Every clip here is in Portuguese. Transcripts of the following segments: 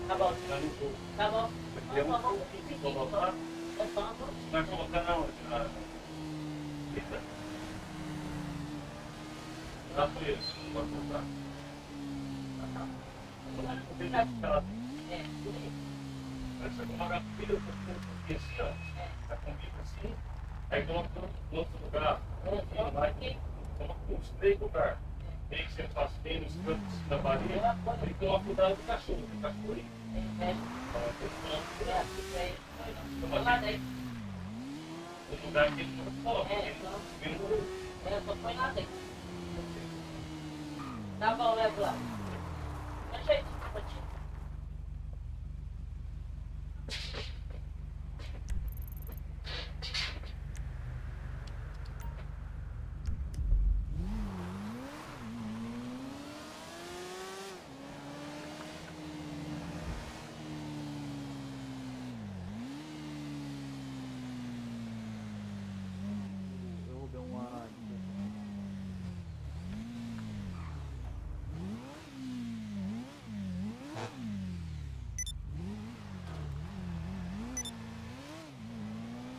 Tá bom, Já não vou. tá bom. Aqui é um pouco. Vou botar. Vai colocar na onde? Na fita? Já foi isso. Pode botar. Você coloca a fita aqui assim, ó. A comida assim. Aí coloca no outro lugar. Coloca uns 3 lugares. Tem que você faz bem nos cantos da barriga. E coloca o dado do cachorro. Do cachorrinho. O lugar que ele não coloca. Só põe lá dentro. Tá bom, leva lá. Gente, Eu roubei uma.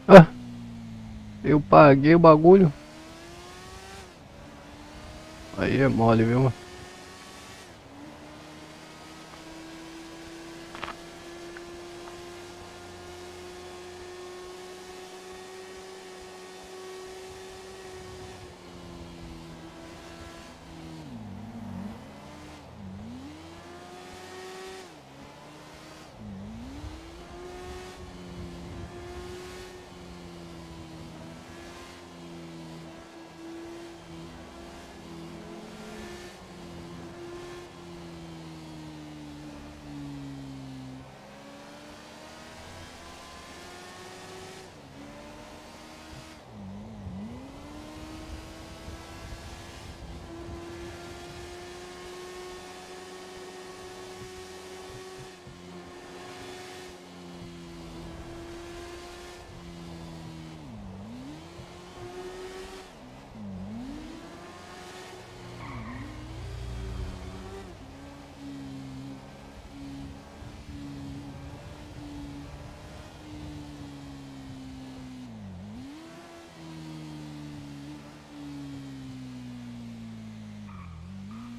Ah, eu paguei o bagulho. Aí é mole, viu?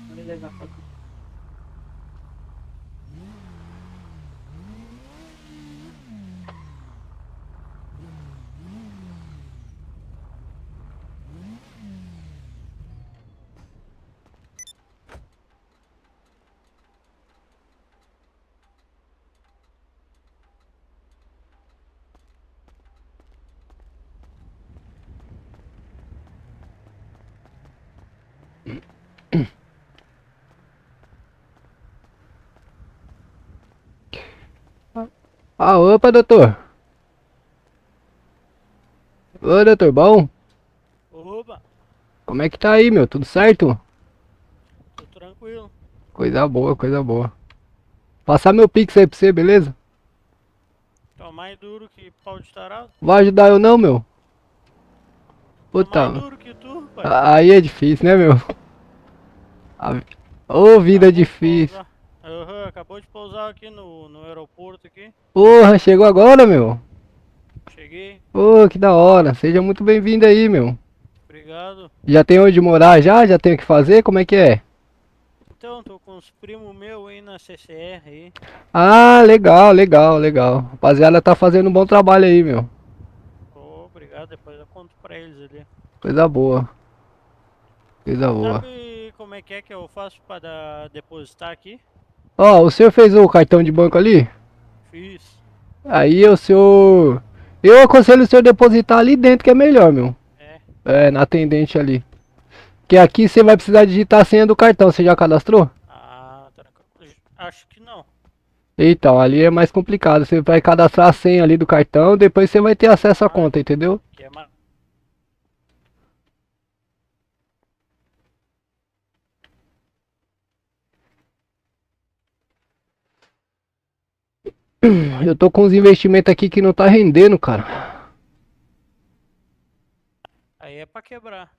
beleza. Ah, opa, doutor. Ô, doutor, bom? Oba, Como é que tá aí, meu? Tudo certo? tô tranquilo. Coisa boa, coisa boa. Passar meu pix aí pra você, beleza? Tô mais duro que pau de tarado. Vai ajudar eu não, meu? Tô mais Puta, duro que tu, pai. aí é difícil, né, meu? A- Ô, vida Acabou de difícil. pousar. Aham, acabou de pousar aqui no aeroporto aqui. Porra, chegou agora, meu? Cheguei, Ô, que da hora. Seja muito bem-vindo aí, meu. obrigado. Já tem onde morar já? Já tem o que fazer? Como é que é? Então, tô com os primos meus aí na CCR aí. Ah, legal, legal, legal. Rapaziada, tá fazendo um bom trabalho aí, meu. Ô, obrigado, depois eu conto pra eles ali. Coisa boa, coisa boa. Sabe como é que eu faço para depositar aqui? Ó, o senhor fez o cartão de banco ali? Fiz. Aí o senhor. Eu aconselho o senhor depositar ali dentro que é melhor, meu. É. É, na atendente ali. Que aqui você vai precisar digitar a senha do cartão. Você já cadastrou? Ah, tranquilo. Acho que não. Então, ali é mais complicado. Você vai cadastrar a senha ali do cartão, depois você vai ter acesso à Ah, conta, entendeu? que é mais. Eu tô com uns investimentos aqui que não tá rendendo, cara. Aí é pra quebrar.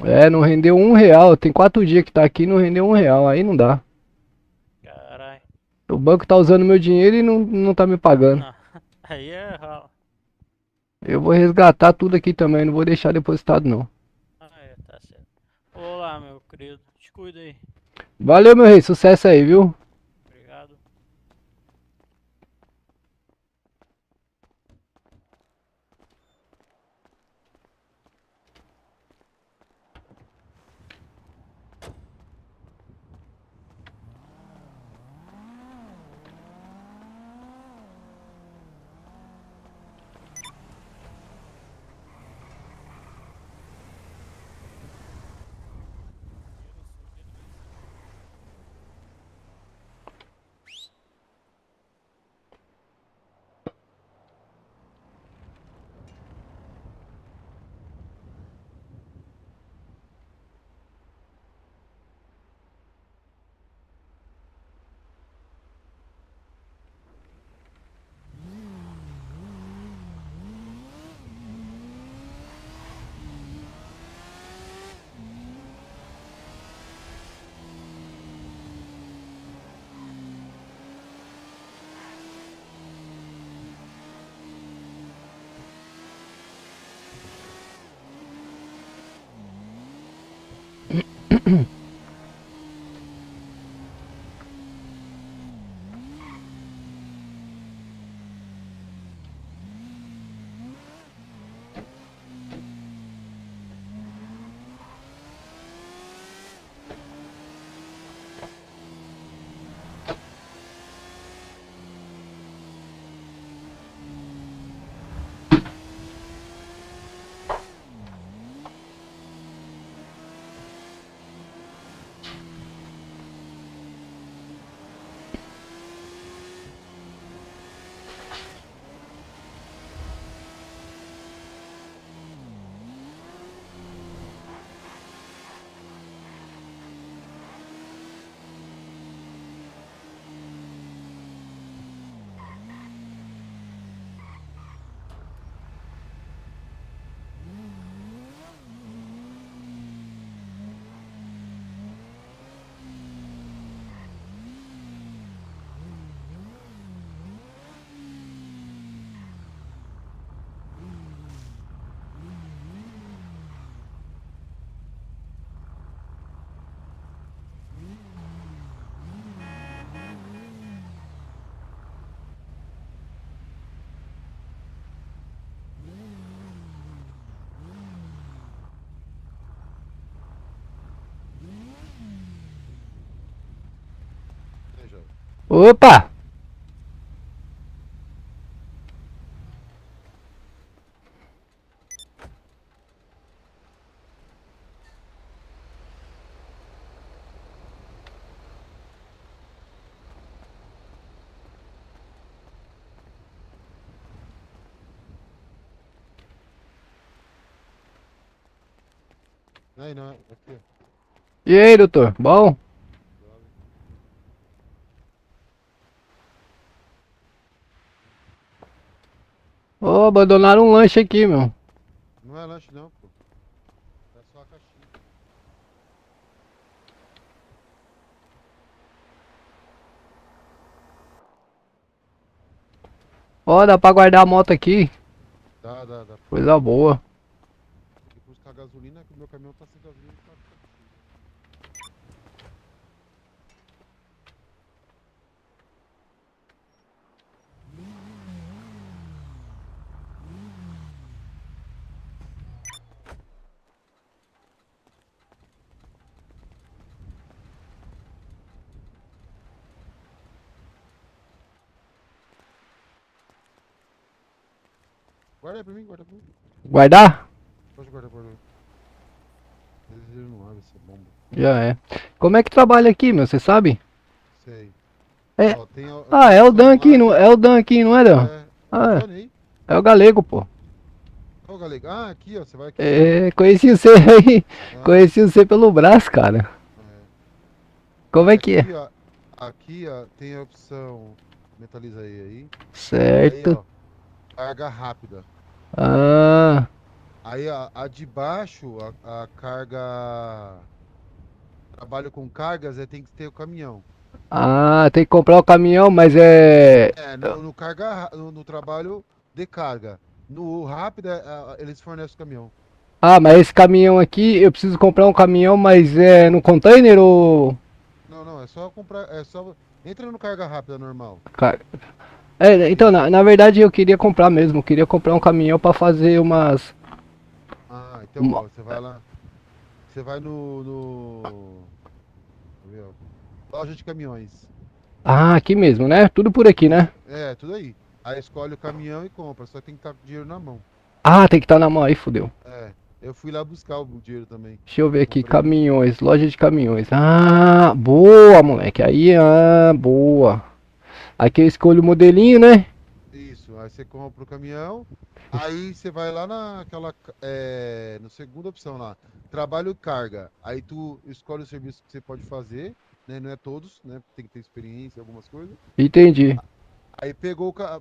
É, não rendeu R$ 1. Tem 4 dias que tá aqui e não rendeu R$ 1. Aí não dá. Carai. O banco tá usando meu dinheiro e não tá me pagando. Não. Aí é ralo. Eu vou resgatar tudo aqui também, não vou deixar depositado não. Ah, é, tá certo. Olá, meu querido. Te cuida aí. Valeu, meu rei, sucesso aí, viu? Obrigado. Veja. Opa! Aí, não, aqui. E aí, doutor? Bom? Ô, abandonaram um lanche aqui, meu. Não é lanche não, pô. É só a caixinha. Ó, dá pra guardar a moto aqui. Dá. Coisa boa. Tem que buscar gasolina, que o meu caminhão tá sem gasolina. Tá... Guarda aí pra mim, guarda pra mim. Guardar? Pode guardar, guarda. Ele não abre essa bomba. Já é. Como é que trabalha aqui, meu? Você sabe? Sei. É. Ó, tem a Ah, é o Dan aqui, lá, não é o Dan aqui, não é, Dan? é Ah, o Johnny aí. é o Galego, pô. Ó, o Galego. Ah, aqui, ó. Você vai aqui. É, conheci você aí. Ah, Conheci você pelo braço, cara. é. Como é que é? Aqui, ó. Aqui, ó, tem a opção. Metaliza aí. Aí, Certo. ó. Carga rápida. Ah, Aí a de baixo, a carga. Trabalho com cargas, tem que ter o caminhão. Ah, tem que comprar o caminhão, mas é. No trabalho de carga. No rápido, eles fornecem o caminhão. Ah, mas esse caminhão aqui, eu preciso comprar um caminhão, mas é no container ou. Não, não, é só comprar, é só... Entra no carga rápida normal. É, então, na verdade eu queria comprar mesmo, eu queria comprar um caminhão pra fazer umas. Ah, então, ó, você vai lá, você vai deixa eu ver, ó, loja de caminhões. Ah, aqui mesmo, né? Tudo por aqui, né? É, tudo aí. Aí escolhe o caminhão e compra, só tem que estar com o dinheiro na mão. Ah, tem que estar na mão aí, fodeu. É, eu fui lá buscar o dinheiro também. Deixa eu ver aqui, Comprei. caminhões, loja de caminhões. Ah, boa, moleque. Aí, boa. Aqui eu escolho o modelinho, né? Isso, aí você compra o caminhão, aí você vai lá na segunda opção lá, trabalho e carga. Aí tu escolhe o serviço que você pode fazer, né? Não é todos, né? Tem que ter experiência, algumas coisas. Entendi. Aí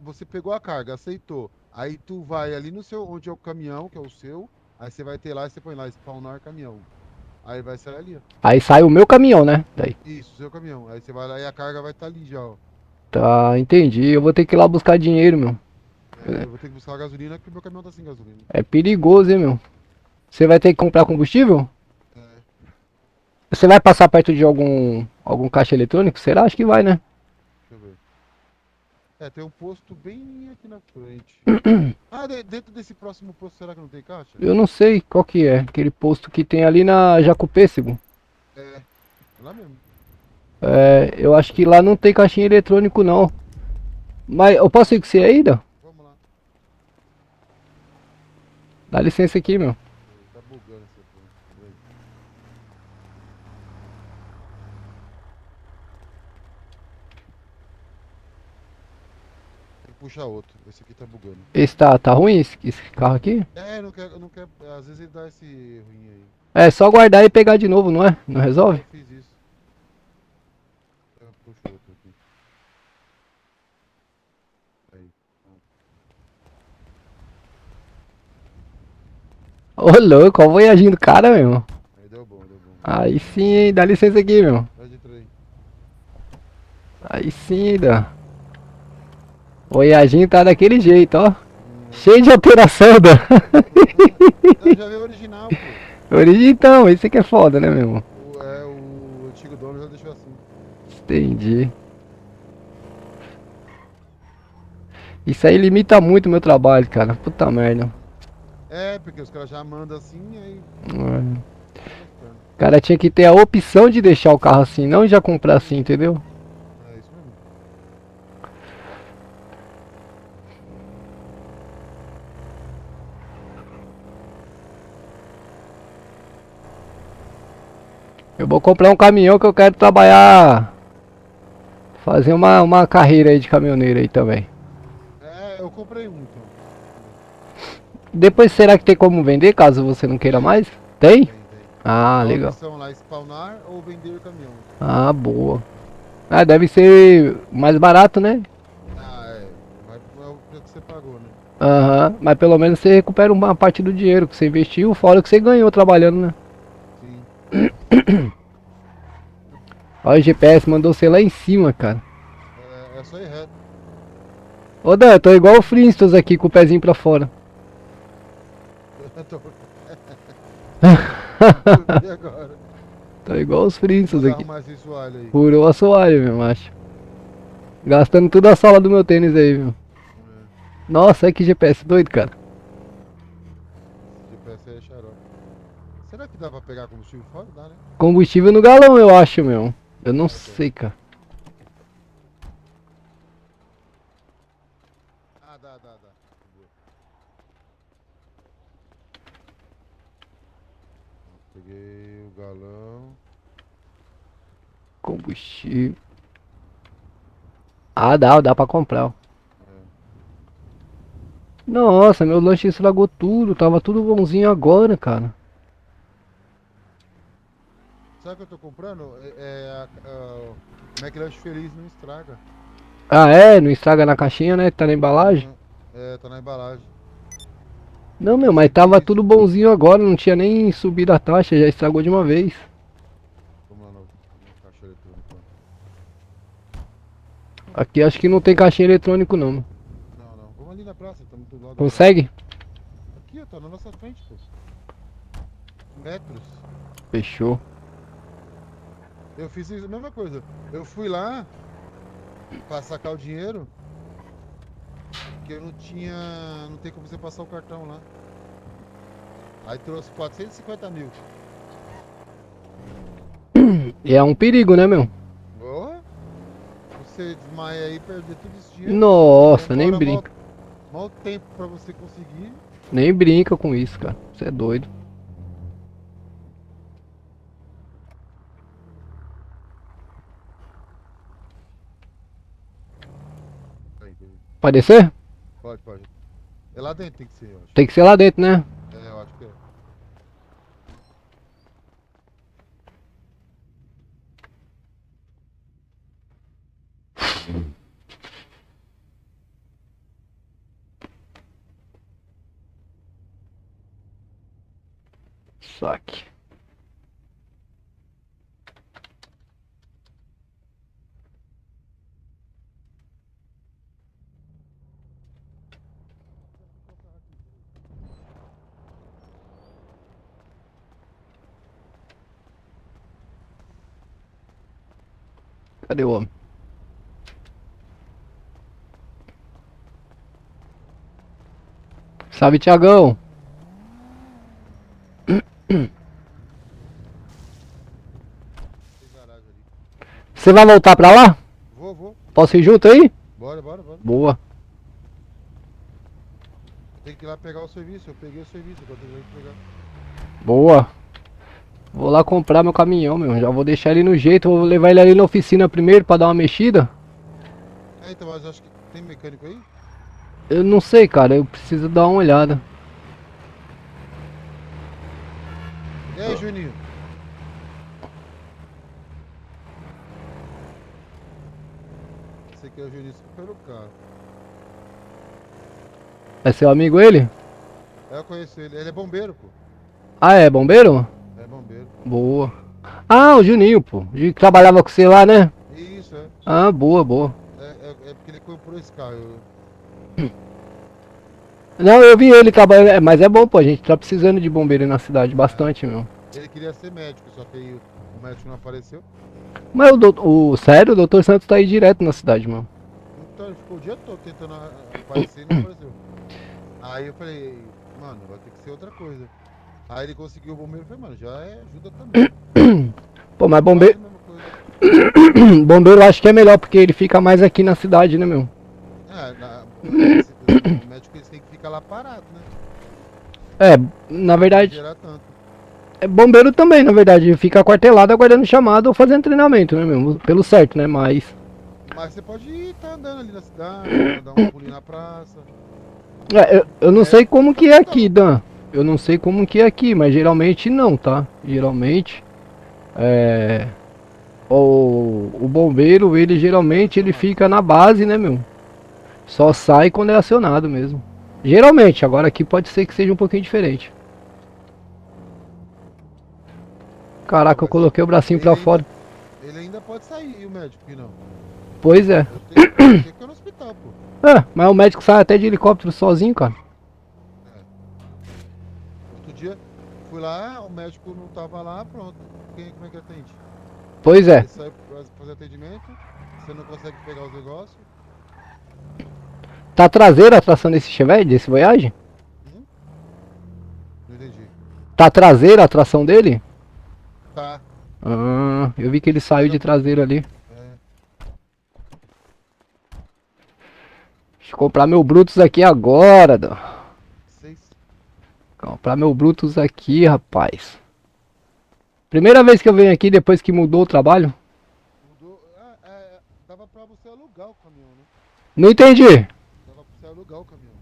você pegou a carga, aceitou. Aí tu vai ali no seu, onde é o caminhão, que é o seu, aí você vai ter lá e você põe lá, spawnar caminhão. Aí vai sair ali, ó. Aí sai o meu caminhão, né? Daí. Isso, seu caminhão. Aí você vai lá e a carga vai estar ali já, ó. Tá, entendi. Eu vou ter que ir lá buscar dinheiro, meu. Eu vou ter que buscar a gasolina porque meu caminhão tá sem gasolina. É perigoso, hein, meu. Você vai ter que comprar combustível? É, Você vai passar perto de algum caixa eletrônico? Será? Acho que vai, né? deixa eu ver. É, tem um posto bem aqui na frente. Ah, dentro desse próximo posto, será que não tem caixa? Eu não sei qual que é. Aquele posto que tem ali na Jacopêssego. É lá mesmo. É, eu acho que lá não tem caixinha eletrônico, não. Mas eu posso ir com você ainda? Vamos lá. Dá licença aqui, meu. Tá bugando essa porra. Peraí. Tem que puxar outro. Esse aqui tá bugando. Esse tá ruim, esse carro aqui? É, não quer. Às vezes ele dá esse ruim aí. É só guardar e pegar de novo, não é? Não Eu resolve? fiz isso. Eu puxo outro aqui. Aí. Ô louco, ó o voyaginho do cara, meu. Aí deu bom, deu bom. Aí sim, hein? Dá licença aqui, meu. Vai de trem. Aí sim, dá. O voyaginho tá daquele jeito, ó. Cheio de alteração, dá. Não, já veio original, pô. Então, esse aqui é foda, né, meu? O antigo dono já deixou assim. Entendi. Isso aí limita muito o meu trabalho, cara. Puta merda. É, porque os caras já mandam assim, aí. O cara tinha que ter a opção de deixar o carro assim, não já comprar assim, entendeu? É isso mesmo. Eu vou comprar um caminhão que eu quero trabalhar. Fazer uma carreira aí de caminhoneiro aí também. É, eu comprei um então. Depois será que tem como vender caso você não queira mais? Tem? Tem. Ah, A legal. opção lá, spawnar ou vender o caminhão. Ah, boa. Ah, deve ser mais barato, né? Ah, é. Mas é o preço que você pagou, né? Aham, mas pelo menos você recupera uma parte do dinheiro que você investiu, fora o que você ganhou trabalhando, né? Sim. Olha, o GPS mandou você lá em cima, cara. É só ir reto. Ô Dan, eu tô igual o Flintstones aqui com o pezinho pra fora. Eu vi agora. Tô igual os Flintstones Vou aqui. arrumar esse soalho aí. Furou o assoalho, meu macho. Gastando toda a sola do meu tênis aí, meu. Nossa, olha que GPS doido, cara. Esse GPS aí é xarope. Será que dá pra pegar combustível fora? Dá, né? Combustível no galão, eu acho, meu. Eu não sei, cara. Ah, dá. Boa. Peguei o galão. Combustível. Ah, dá pra comprar, ó. Nossa, meu lanche estragou tudo. Tava tudo bonzinho agora, cara. Sabe o que eu tô comprando? O McLanche Feliz não estraga. Ah, é? Não estraga na caixinha, né? Tá na embalagem? É, tá na embalagem. Não, meu, mas tava tudo bonzinho agora. Não tinha nem subido a taxa. Já estragou de uma vez. Vamos lá no caixa eletrônico. Aqui acho que não tem caixinha eletrônico não. Não, não. Vamos ali na praça, estamos do lado. Consegue? Aqui, ó, tá na nossa frente, pô. Metros. Fechou. Eu fiz a mesma coisa. Eu fui lá pra sacar o dinheiro, porque eu não tinha. Não tem como você passar o cartão lá. Aí trouxe 450 mil. E é um perigo, né, meu? Ô, você desmaia aí e perder tudo esse dinheiro. Nossa, nem Demora brinca. Mal tempo pra você conseguir. Nem brinca com isso, cara. Você é doido. Pode descer? Pode, pode. É lá dentro tem que ser, eu acho. Tem que ser lá dentro, né? É, eu acho que é. Saque. Cadê o homem? Salve, Tiagão. Tem garagem ali. Você vai voltar pra lá? Vou. Posso ir junto aí? Bora, bora, bora. Boa. Tem que ir lá pegar o serviço. Eu peguei o serviço, agora tem que pegar. Boa. Vou lá comprar meu caminhão, meu. Já vou deixar ele no jeito. Vou levar ele ali na oficina primeiro pra dar uma mexida. É, então, mas acho que tem mecânico aí? Eu não sei, cara. Eu preciso dar uma olhada. E aí, Juninho? Esse aqui é o Juninho pelo carro. É seu amigo ele? É, eu conheço ele. Ele é bombeiro, pô. Ah, é bombeiro? É bombeiro. Boa. Ah, o Juninho, pô. O Juninho que trabalhava com você lá, né? Isso, é. Ah, boa, boa. É porque ele comprou esse carro. Não, eu vi ele trabalhando. Mas é bom, pô. A gente tá precisando de bombeiro aí na cidade. Bastante, meu. Ele queria ser médico, só que aí o médico não apareceu. Mas sério, o Dr. Santos tá aí direto na cidade, mano. Então ele ficou o dia todo tentando aparecer e não apareceu. Aí eu falei, mano, vai ter que ser outra coisa. Aí ele conseguiu o bombeiro e falei, mano, já é ajuda também. Pô, mas bombeiro. Quase a mesma coisa. Bombeiro eu acho que é melhor, porque ele fica mais aqui na cidade, né, meu? O médico eles têm que ficar lá parado, né? É, na verdade. Não gerar tanto. É bombeiro também, na verdade. Fica aquartelado aguardando chamado ou fazendo treinamento, né, meu? Pelo certo, né? Mas. Mas você pode ir tá andando ali na cidade, dar um pulinho na praça. Eu não sei como que é aqui, Dan. Eu não sei como que é aqui, mas geralmente não, tá? Geralmente. O bombeiro, ele geralmente ele fica na base, né, meu? Só sai quando é acionado mesmo. Geralmente, agora aqui pode ser que seja um pouquinho diferente. Caraca, eu coloquei o bracinho pra fora. Ele ainda pode sair, e o médico que não. Pois é. Eu tenho que ir no hospital, pô. Mas o médico sai até de helicóptero sozinho, cara. Outro dia, fui lá, o médico não tava lá, pronto. Como é que atende? Pois é. Ele sai pra fazer atendimento, você não consegue pegar os negócios. Tá traseira a tração desse Chevette, desse Voyage? Não entendi. Tá traseira a tração dele? Tá. Ah, eu vi que ele saiu de traseira ali. Deixa eu comprar meu Brutus aqui agora, Dan. 6. Comprar meu Brutus aqui, rapaz. Primeira vez que eu venho aqui depois que mudou o trabalho. Mudou. Dava pra você alugar o caminhão, né? Não entendi. Dava pra você alugar o caminhão.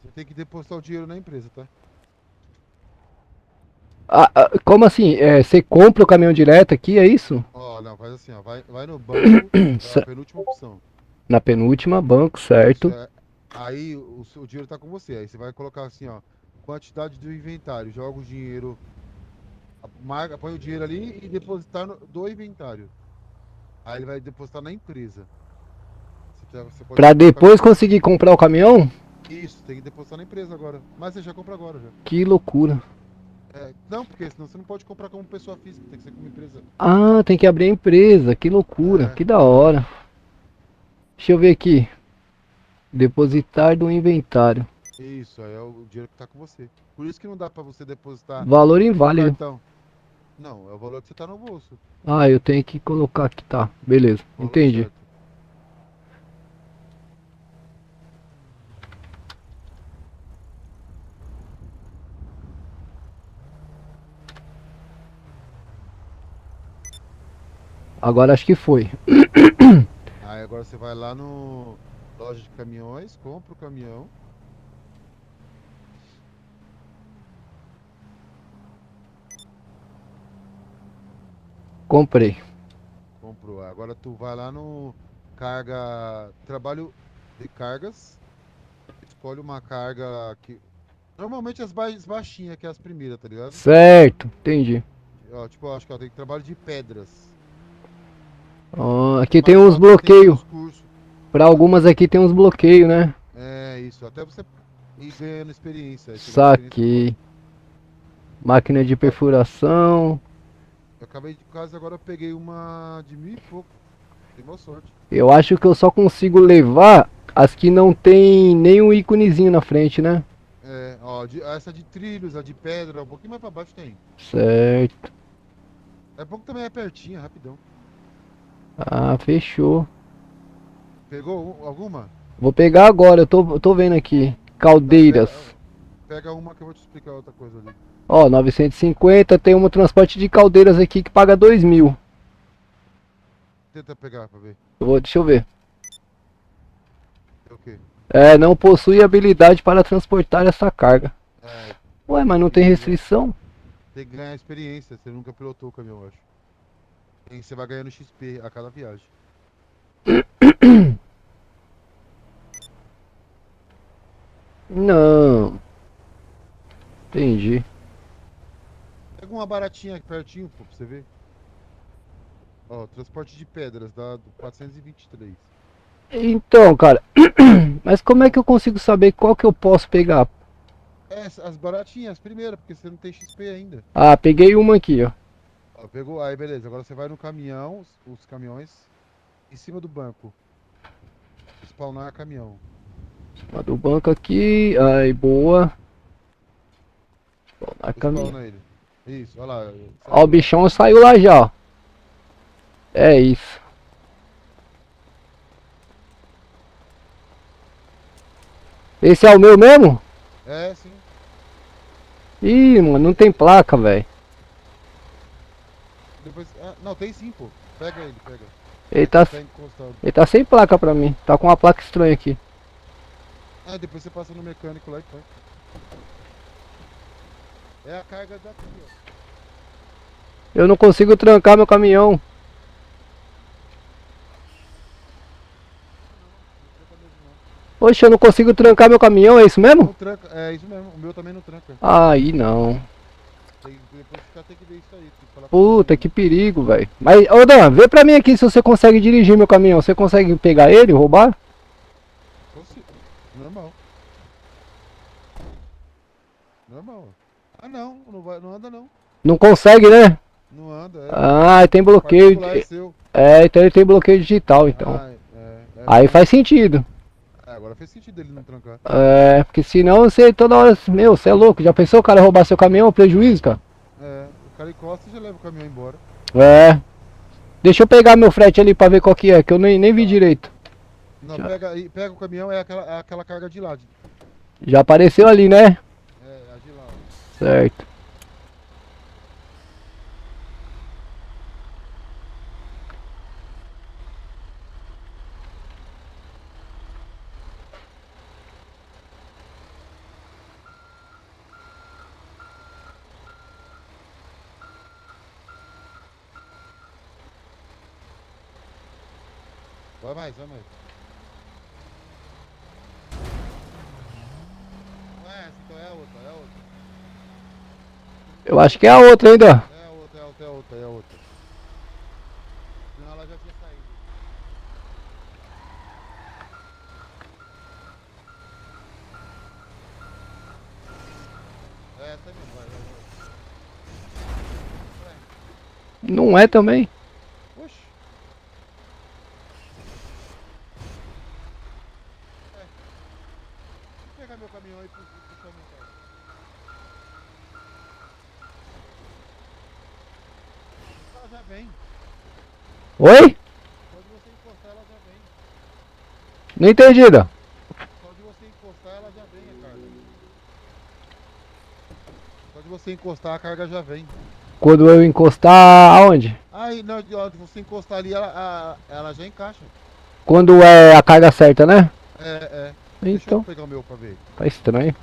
Você tem que depositar o dinheiro na empresa, tá? Como assim? Você compra o caminhão direto aqui, é isso? Ó, não, faz assim, ó. Vai no banco, é a penúltima opção. Na penúltima, banco, certo. Aí o dinheiro tá com você. Aí você vai colocar assim, ó. quantidade do inventário. Joga o dinheiro, marca, põe o dinheiro ali e depositar do inventário. Aí ele vai depositar na empresa. Você pode Pra comprar o depois caminhão. conseguir comprar o caminhão? Isso, tem que depositar na empresa agora. Mas você já compra agora já. Que loucura. Não, porque senão você não pode comprar como pessoa física, tem que ser como empresa. Ah, tem que abrir a empresa. Que loucura. É. Que da hora. Deixa eu ver aqui. Depositar do inventário. Isso, aí é o dinheiro que tá com você. Por isso que não dá pra você depositar Valor no inválido. cartão. Não, é o valor que você tá no bolso. Ah, eu tenho que colocar aqui, tá. Beleza, Valor entendi. certo. Agora acho que foi. Aí agora você vai lá no loja de caminhões, compra o caminhão. Comprei. Comprou. Agora tu vai lá no trabalho de cargas. Escolhe uma carga que normalmente as mais baixinhas, que é as primeiras, tá ligado? Certo, entendi. Ó, tipo, eu acho que ó, tem trabalho de pedras. Ó, aqui Mais tem uns fácil, tem bloqueios. uns cursos. Pra algumas aqui tem uns bloqueios, né? É isso, até você ir ganhando experiência. Aí você ganha experiência, Saquei. Máquina de perfuração. eu acabei de casa agora, eu peguei uma de 1.000 e pouco. Tem boa sorte. Eu acho que eu só consigo levar as que não tem nenhum íconezinho na frente, né? É, ó, essa de trilhos, a de pedra, um pouquinho mais pra baixo tem. Certo. É bom que também é pertinho, rapidão. Ah, fechou. Pegou alguma? Vou pegar agora, eu tô vendo aqui. Caldeiras. Pega uma que eu vou te explicar outra coisa ali. Ó, 950, tem um transporte de caldeiras aqui que paga 2.000. Tenta pegar pra ver. Deixa eu ver. É o quê? É, não possui habilidade para transportar essa carga. É, Ué, mas não tem restrição? tem que ganhar experiência. Você nunca pilotou o caminhão, eu acho. E você vai ganhando XP a cada viagem. Não. Entendi. Pega uma baratinha aqui pertinho, pô, pra você ver. Ó, transporte de pedras, dá do 423. Então, cara. Mas como é que eu consigo saber qual que eu posso pegar? É, as baratinhas, as primeiras, porque você não tem XP ainda. Ah, peguei uma aqui, ó. Ó, pegou, aí beleza. Agora você vai no caminhão, os caminhões, em cima do banco. Spawnar caminhão. Uma do banco aqui. Aí, boa. A caminhão. Spawna ele. Isso, olha lá. Ó, o bichão saiu lá já, ó. É isso. Esse é o meu mesmo? É, sim. Ih, mano, não tem placa, velho. Depois. Ah, não, tem sim, pô. Pega ele, pega. Ele tá encostado. sem placa pra mim. Tá com uma placa estranha aqui. Ah, depois você passa no mecânico lá e põe. É a carga daqui, ó. Eu não consigo trancar meu caminhão. Oxe, eu não consigo trancar meu caminhão, é isso mesmo? Não tranca, é isso mesmo. O meu também não tranca. Aí não. Depois os caras têm que ver isso aí. Tem que falar com Puta, ele. que perigo, velho. Mas, ô Dan, vê pra mim aqui se você consegue dirigir meu caminhão. Você consegue pegar ele, roubar? Consigo. Normal. Normal. Ah, não. Não, vai, não anda, não. Não consegue, né? Não anda, é. Ah, tem bloqueio. Particular é seu. É, então ele tem bloqueio digital, então. Ah, Aí faz sentido. agora fez sentido ele não trancar. É, porque senão você toda hora. Meu, você é louco. Já pensou o cara roubar seu caminhão? Prejuízo, cara? É, o cara encosta e já leva o caminhão embora. É. Deixa eu pegar meu frete ali pra ver qual que é, que eu nem vi direito. Não, Já. pega o caminhão, é aquela carga de lá. Já apareceu ali, né? É, a de lá. Ó. Certo. Vai mais, vai mais. Não é essa, então é a outra, é a outra. Eu acho que é a outra ainda. É a outra, é a outra, é a outra, é a outra. Senão ela já tinha saído. É essa aí mesmo, vai. Não é também. Oxi. Vou pegar meu caminhão aí pro caminhão, cara. Ela já vem. Oi? Quando você encostar, ela já vem. Não entendi, Dan. Só de você encostar, ela já vem a carga. Só de você encostar, a carga já vem. Quando eu encostar aonde? Aí, na hora de você encostar ali, ela já encaixa. Quando é a carga certa, né? É. Deixa eu Então, pegar o meu pra ver. tá estranho.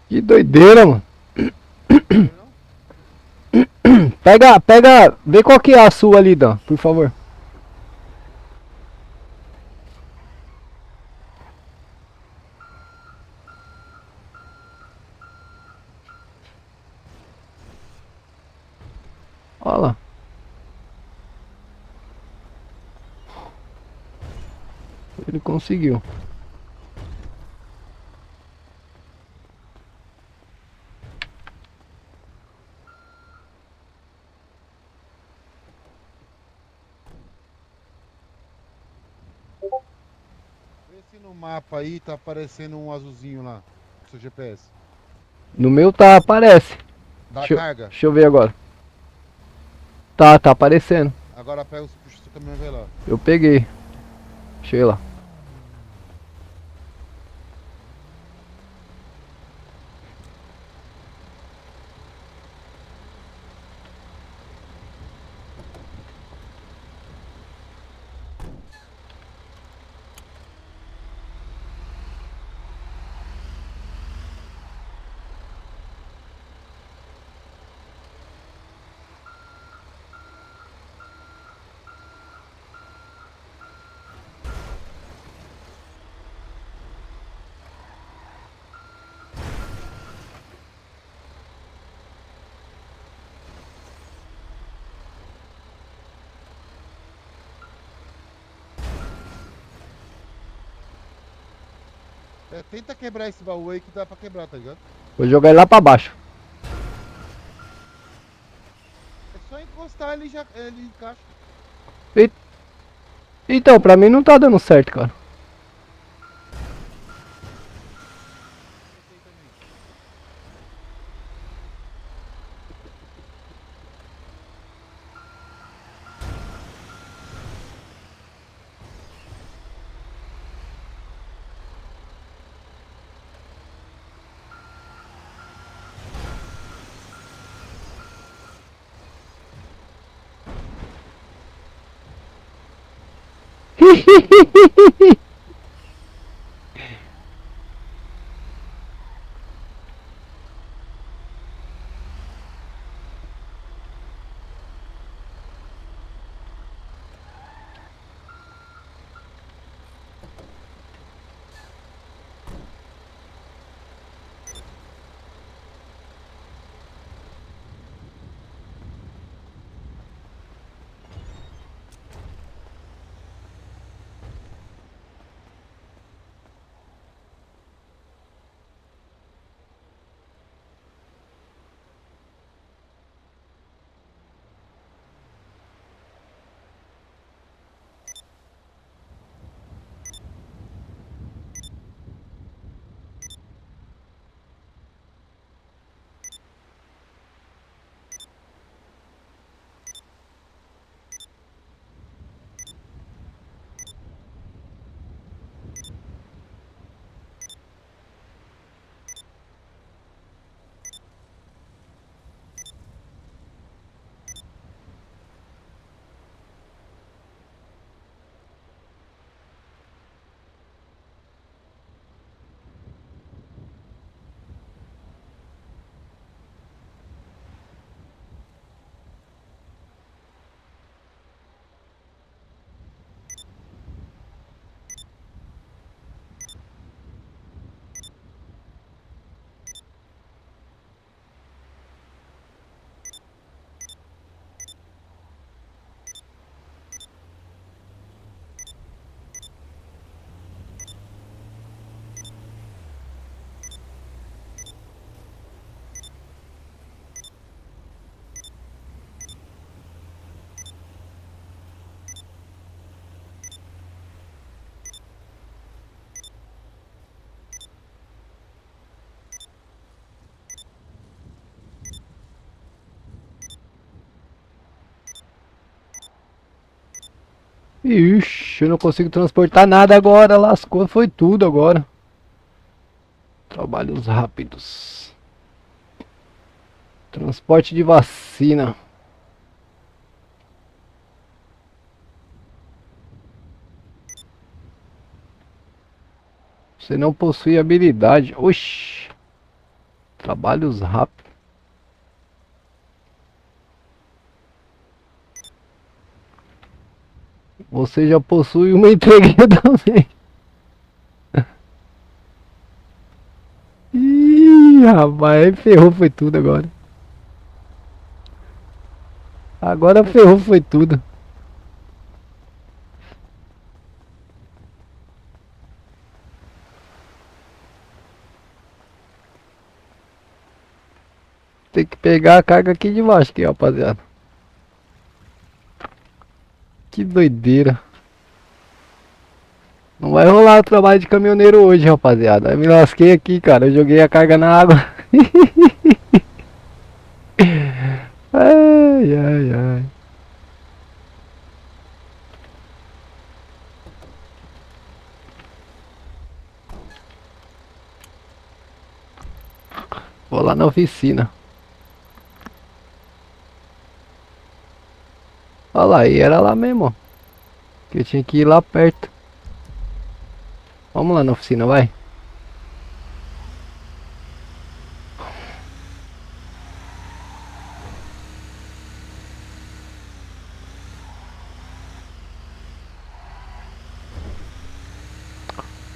Que doideira, mano. Pega, vê qual que é a sua ali, Dan, por favor. Olha lá. Ele conseguiu. Vê se no mapa aí tá aparecendo um azulzinho lá. No seu GPS. No meu tá, aparece. Da Deixa, carga. deixa eu ver agora. Tá aparecendo. Agora pega puxa o seu caminhão e vai lá. Eu peguei. Deixa eu ir lá. Tenta quebrar esse baú aí que dá pra quebrar, tá ligado? Vou jogar ele lá pra baixo. só encostar ele encaixa. Então, pra mim não tá dando certo, cara. Ixi, eu não consigo transportar nada agora, lascou, foi tudo agora. Trabalhos rápidos. Transporte de vacina. Você não possui habilidade. Oxi. Trabalhos rápidos. Você já possui uma entreguinha também. Ih, rapaz, ferrou foi tudo agora. Agora ferrou foi tudo. Tem que pegar a carga aqui de baixo, aqui, rapaziada. Que doideira. Não vai rolar o trabalho de caminhoneiro hoje, rapaziada. Eu me lasquei aqui, cara. Eu joguei a carga na água. Ai, ai, ai. Vou lá na oficina. Olha lá, e era lá mesmo, ó. Que eu tinha que ir lá perto. Vamos lá na oficina, vai.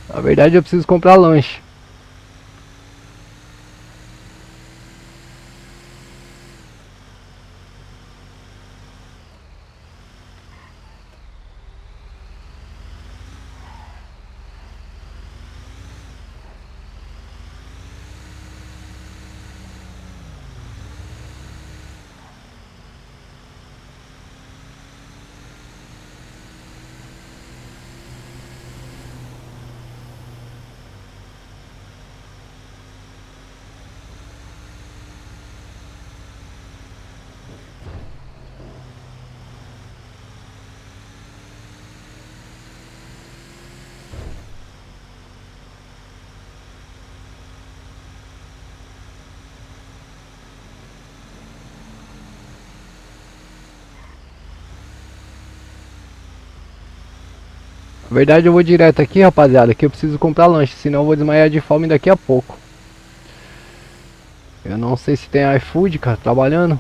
Na verdade eu preciso comprar lanche. Na verdade eu vou direto aqui, rapaziada, que eu preciso comprar lanche, senão eu vou desmaiar de fome daqui a pouco. Eu não sei se tem iFood, cara, trabalhando.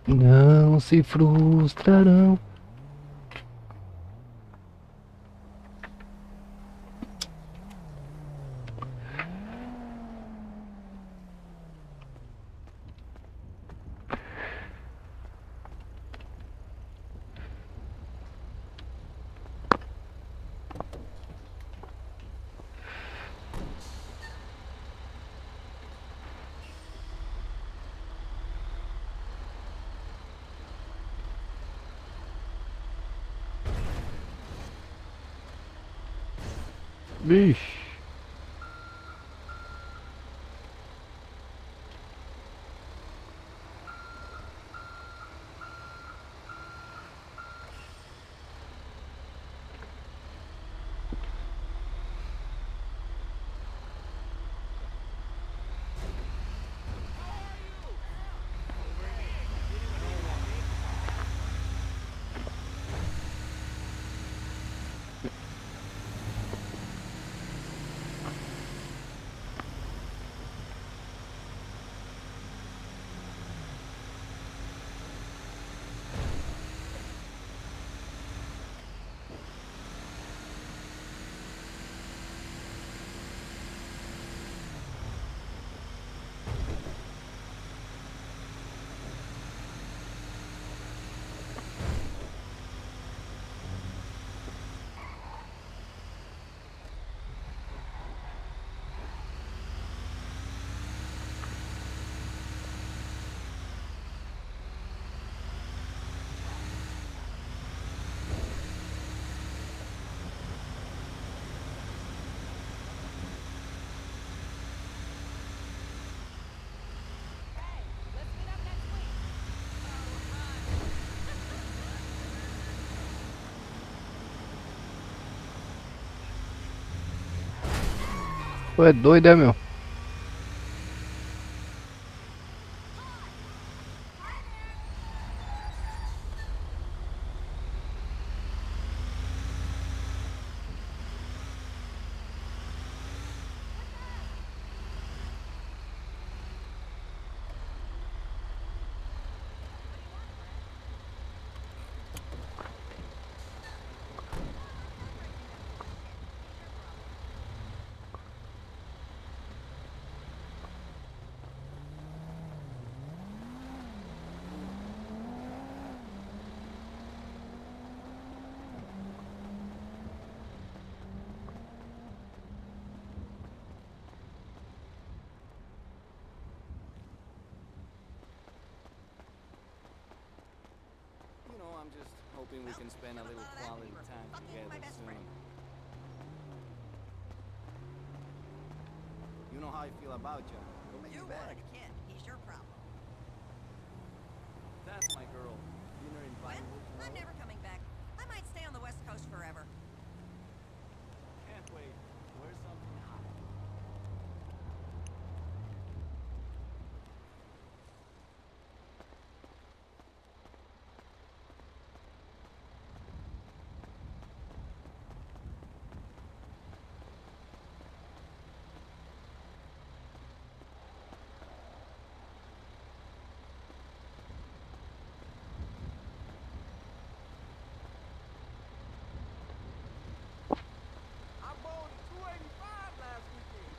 Não se frustrarão. Vixe. Tu é doido, é, meu? hoping we can spend a little quality time together soon. You know how I feel about you. Don't make You me wanted beg. a kid. He's your problem. That's my girl. Dinner in When? Vinewood I'm tomorrow? never coming back. I might stay on the West Coast forever. Can't wait. Where's something hot? I bowled a 285 last weekend.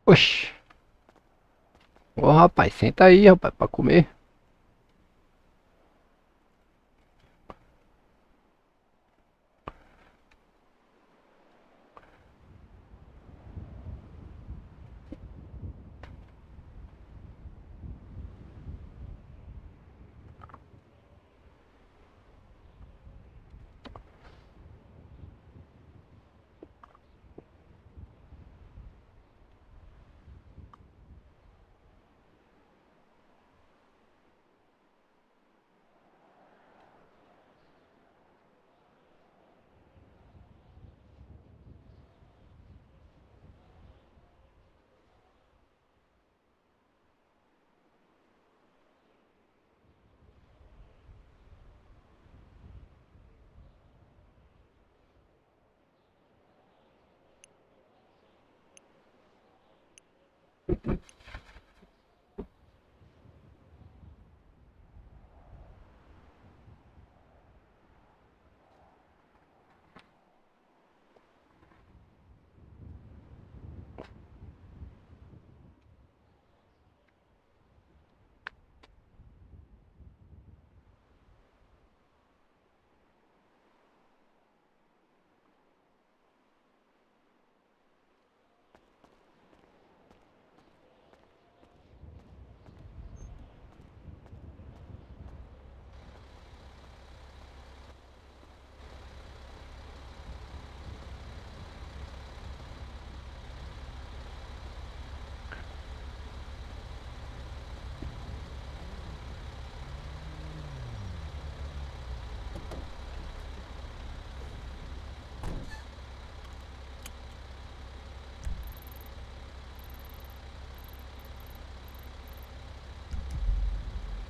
Oxi. Ô rapaz, senta aí, rapaz, pra comer.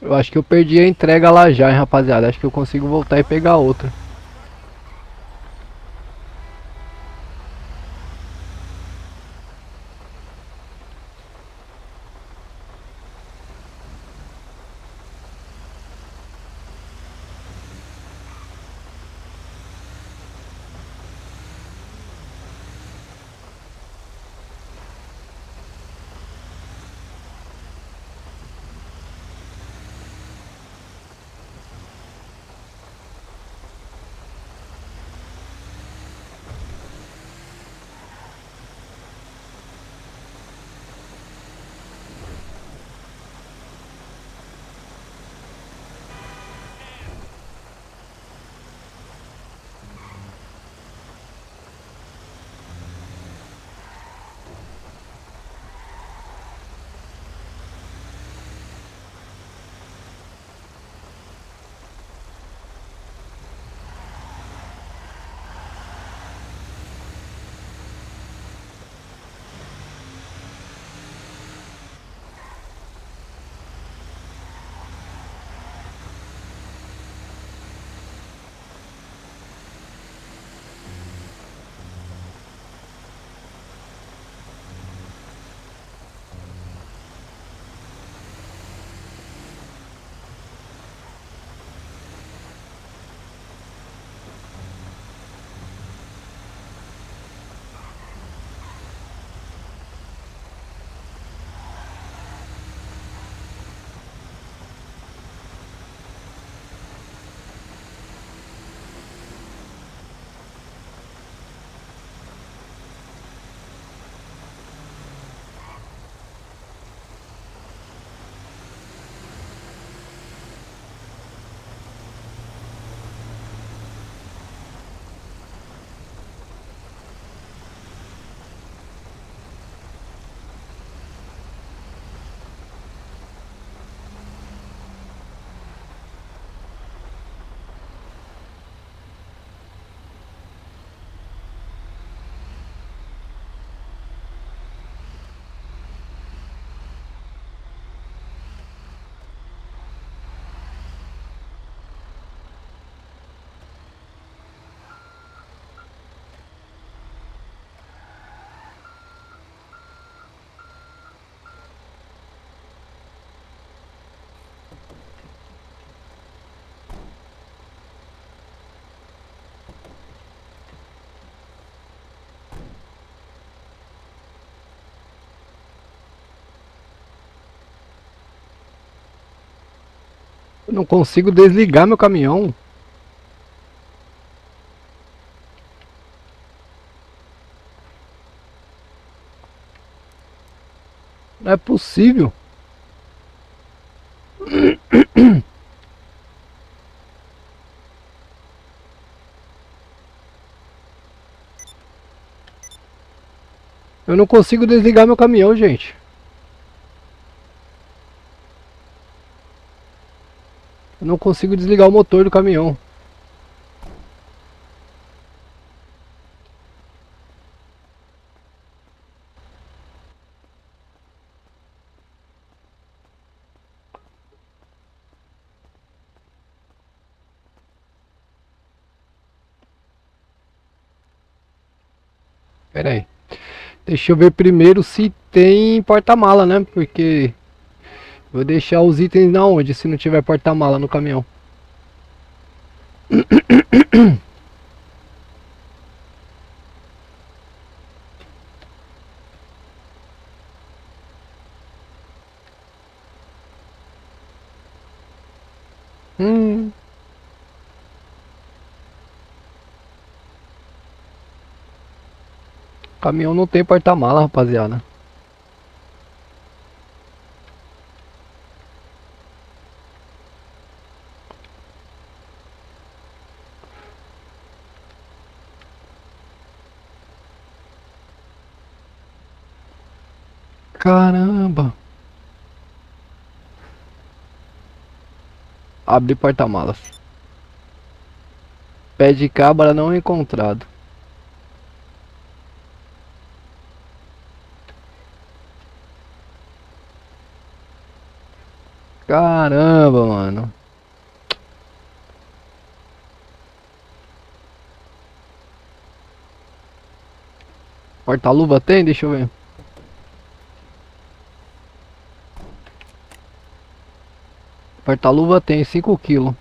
Eu acho que eu perdi a entrega lá já, hein, rapaziada. Acho que eu consigo voltar e pegar outra. Eu não consigo desligar meu caminhão. Não é possível. Eu não consigo desligar meu caminhão, gente. Eu não consigo desligar o motor do caminhão. Pera aí. Deixa eu ver primeiro se tem porta-mala, né? Porque vou deixar os itens na onde se não tiver porta-mala no caminhão. Hum. Caminhão não tem porta-mala, rapaziada. Caramba. Abre porta-malas. Pé de cabra não encontrado. Caramba, mano. Porta-luva tem? Deixa eu ver. Porta-luva tem 5 kg.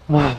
Ah.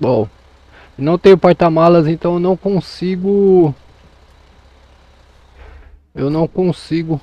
Bom, não tenho porta-malas, então eu não consigo. Eu não consigo.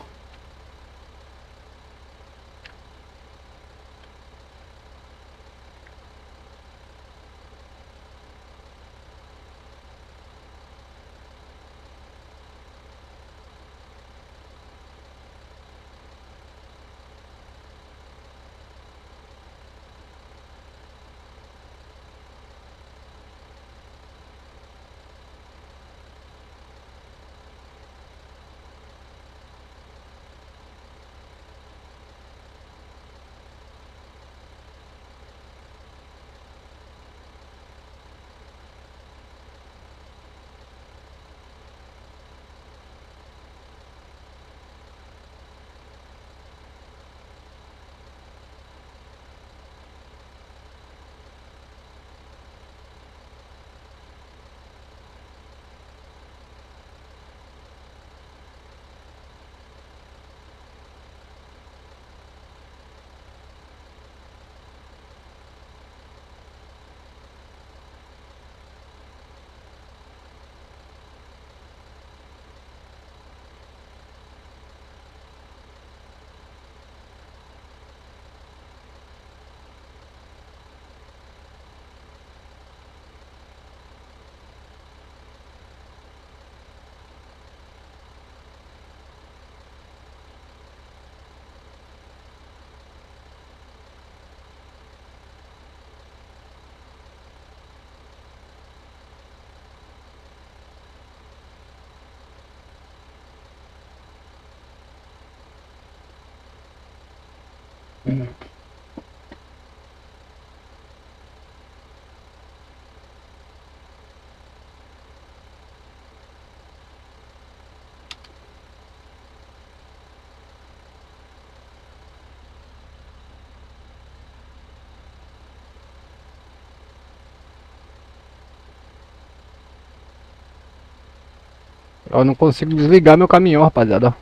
Eu não consigo desligar meu caminhão, rapaziada.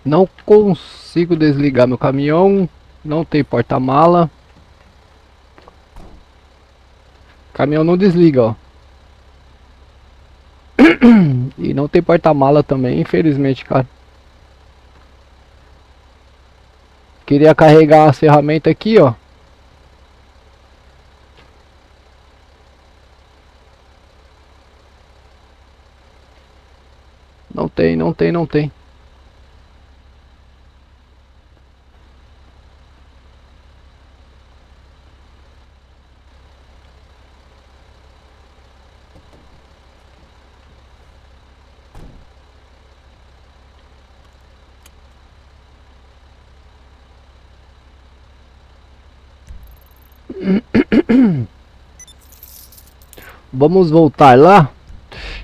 Não consigo desligar meu caminhão. Não tem porta-mala. Caminhão não desliga, ó. E não tem porta-mala também, infelizmente, cara. Queria carregar as ferramentas aqui, ó. Não tem, não tem, não tem. Vamos voltar lá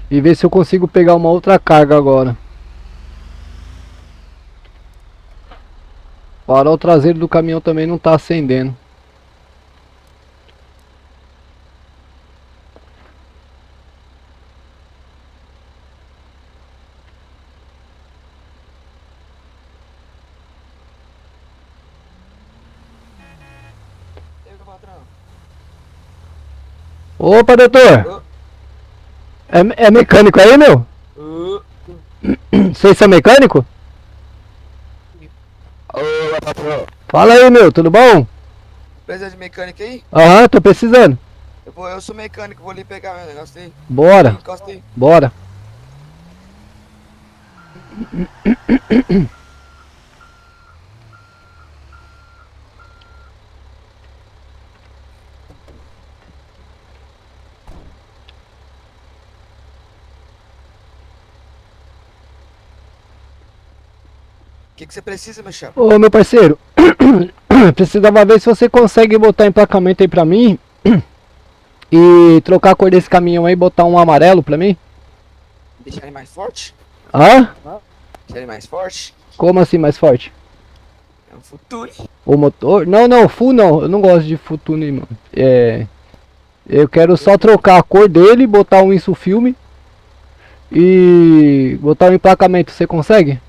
e ver se eu consigo pegar uma outra carga agora. O farol traseiro do caminhão também não está acendendo. Opa, doutor! É mecânico aí, meu? Vocês são mecânico? Olá, patrão. Fala aí, meu, tudo bom? Precisa de mecânica aí? Aham, tô precisando. Eu sou mecânico, vou ali pegar meu negócio aí. Bora, Encosta aí. bora. O que você precisa, meu chapa? Ô, meu parceiro, precisava ver se você consegue botar emplacamento aí pra mim e trocar a cor desse caminhão aí, botar um amarelo pra mim. Deixar ele mais forte? Hã? Deixar ele mais forte? Como assim mais forte? É um futuro. O motor? Não, não, full não, eu não gosto de full tuning, mano. Eu quero só trocar a cor dele, botar um insufilme e botar um emplacamento, você consegue?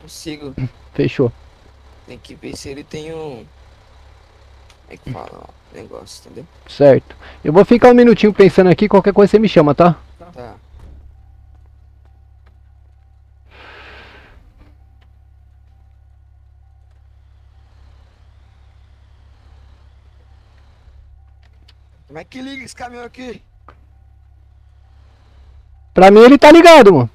Consigo. Fechou. Tem que ver se ele tem um é que fala, ó, negócio, entendeu? Certo. Eu vou ficar um minutinho pensando aqui, qualquer coisa você me chama, tá? Tá. Como é que liga esse caminhão aqui? Pra mim ele tá ligado, mano.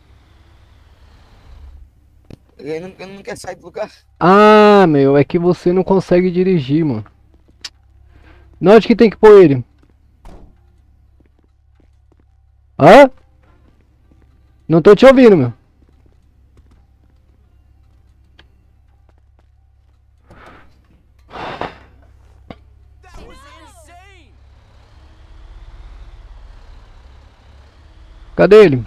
Ele não quer sair do lugar. Ah, meu, é que você não consegue dirigir, mano. Onde que tem que pôr ele? Hã? Não tô te ouvindo, meu. That was insane! Cadê ele?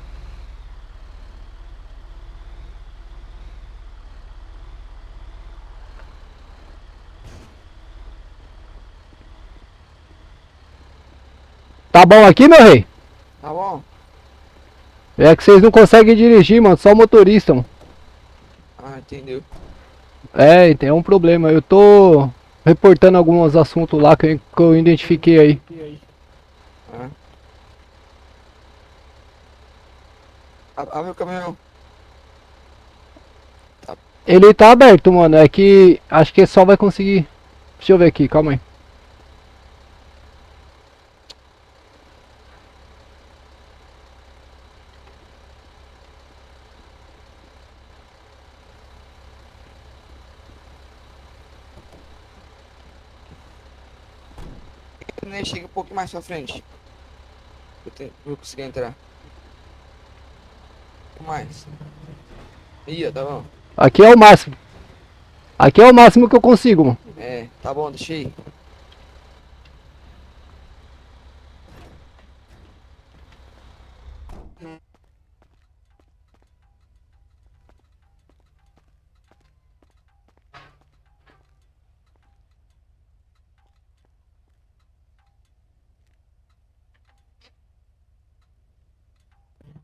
Tá bom aqui, meu rei? Tá bom? É que vocês não conseguem dirigir, mano. Só o motorista, mano. Ah, entendeu. É, tem um problema. Eu tô reportando alguns assuntos lá que eu identifiquei aí. Ah. Abre o caminhão. Ele tá aberto, mano. É que acho que só vai conseguir. Deixa eu ver aqui, calma aí. Né, chega um pouco mais pra frente. Vou conseguir entrar. Um pouco mais. Ih, ó, tá bom. Aqui é o máximo. Aqui é o máximo que eu consigo, mano. É, tá bom, deixa aí.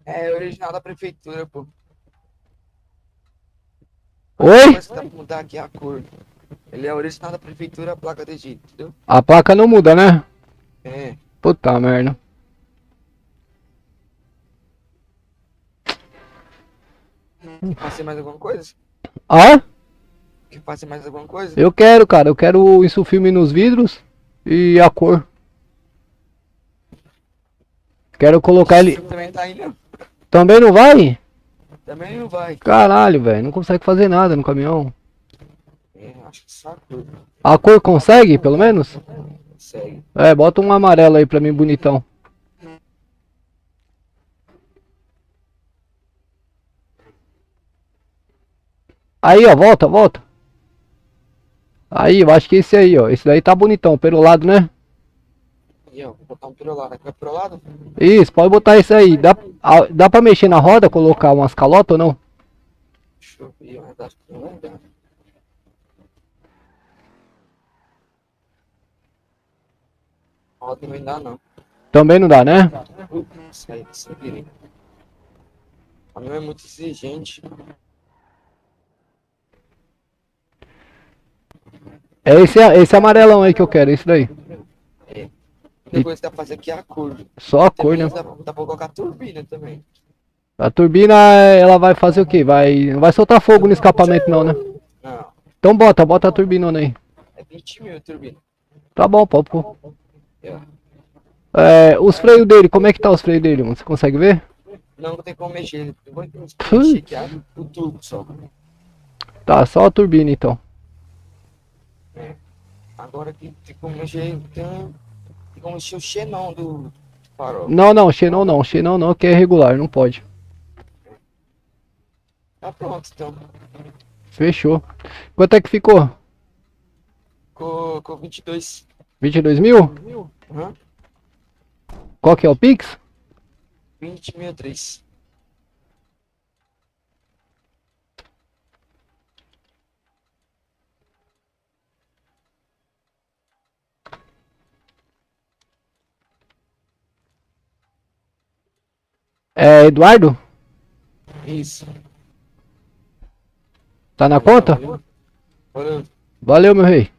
É original da prefeitura, pô. Oi? Mas dá pra mudar aqui a cor. Ele é original da prefeitura, a placa de jeito, entendeu? A placa não muda, né? É. Puta merda. Quer fazer mais alguma coisa? Ah? Quer fazer mais alguma coisa? Eu quero, cara. Eu quero isso filme nos vidros e a cor. Quero colocar ele. Também tá aí, não. Também não vai? Também não vai. Caralho, velho. Não consegue fazer nada no caminhão. É, acho que só a cor. A cor consegue, pelo menos? Segue. É, bota um amarelo aí pra mim, bonitão. Aí, ó, volta, volta. Aí, eu acho que esse aí, ó. Esse daí tá bonitão, pelo lado, né? Aí, ó, vou botar um pirolado. Aqui vai pirolado? Isso, pode botar esse aí. Dá pra mexer na roda, colocar umas calotas ou não? Deixa eu ver, mas acho que não vai dar. Ó, também dá não. Também não dá, né? Sai, sai. A minha é muito exigente. É esse amarelão aí que eu quero, esse daí. Depois dá pra fazer aqui a cor. Só a cor, né? Dá pra colocar turbina também. A turbina, ela vai fazer o quê? Não vai soltar fogo no escapamento não, né? Não, Então bota a turbinona aí. é 20 mil a turbina. Tá bom, pode pôr. É. É, os freios dele, como é que tá os freios dele, mano? Você consegue ver? Não tem como mexer. Eu vou Putz. mexer aqui o tubo só. Tá, só a turbina então. Agora aqui tem como mexer. Tem como mexer o xenon do farol. Não, Xenon não, que é regular, não pode. Tá pronto então. Fechou. Quanto é que ficou? Com 22. 22 mil? Uhum. Qual que é o Pix? 20.003. É Eduardo? Isso. Tá na conta? Valeu. Valeu, meu rei.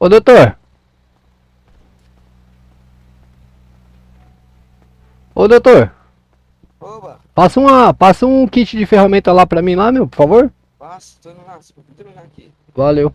Ô, doutor. Ô, doutor. Oba, Passa um kit de ferramenta lá pra mim lá, meu, por favor. passa, tô indo lá, só vou terminar aqui. Valeu.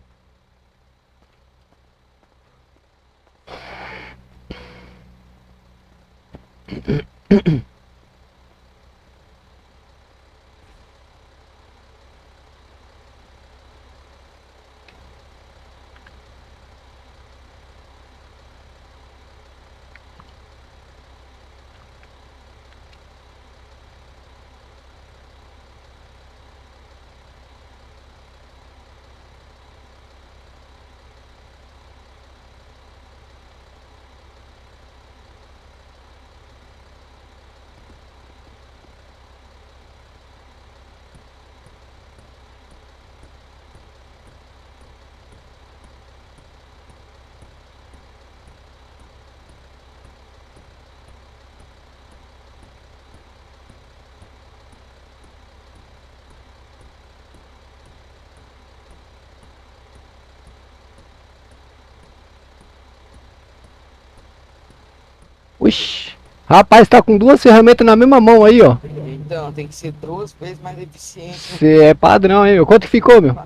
Ixi. Rapaz, tá com duas ferramentas na mesma mão aí, ó. Então, tem que ser 2 vezes mais eficiente. Você é padrão, hein, meu? Quanto que ficou, meu?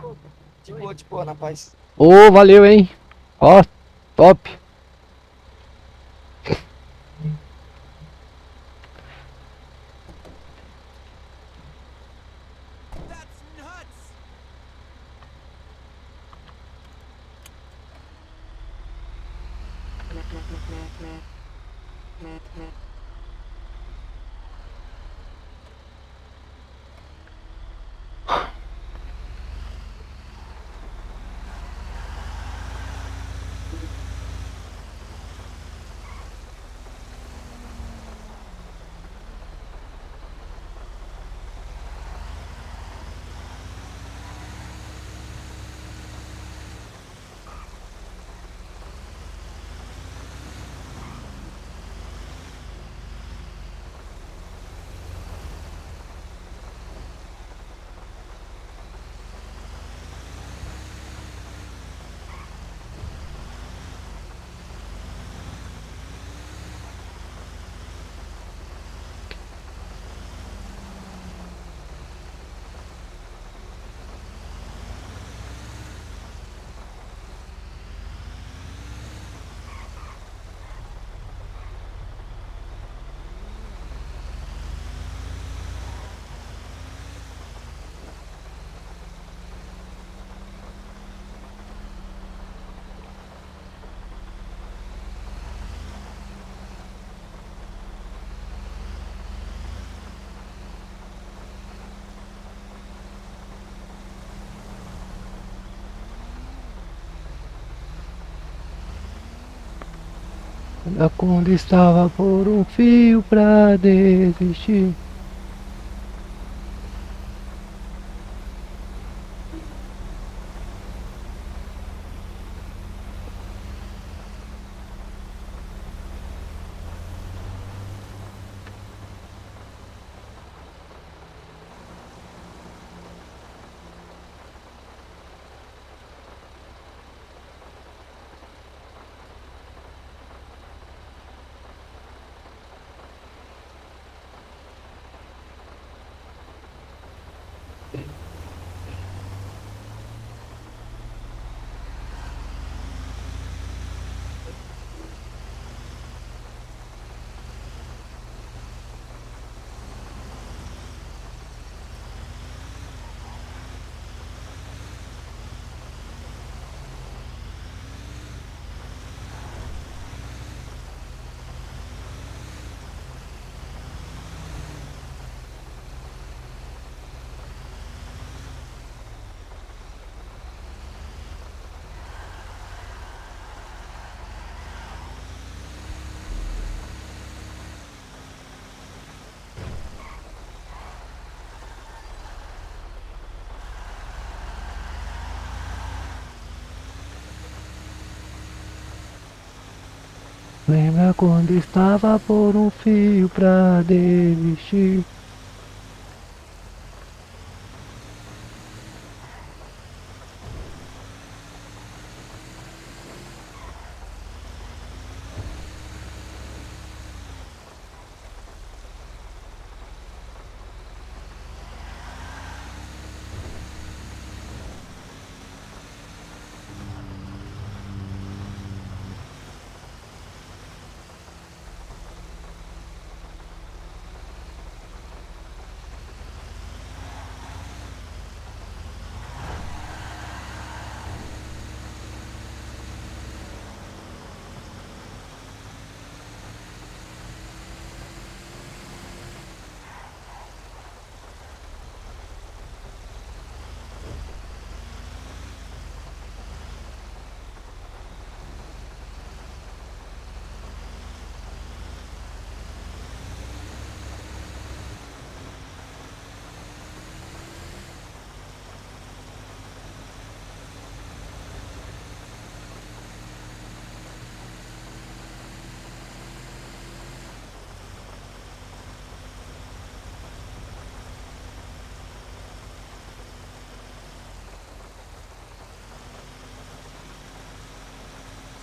De boa, na paz. Ô, valeu, hein? Ó, top. That's nuts! Quando estava por um fio pra desistir. Lembra quando estava por um fio pra desistir?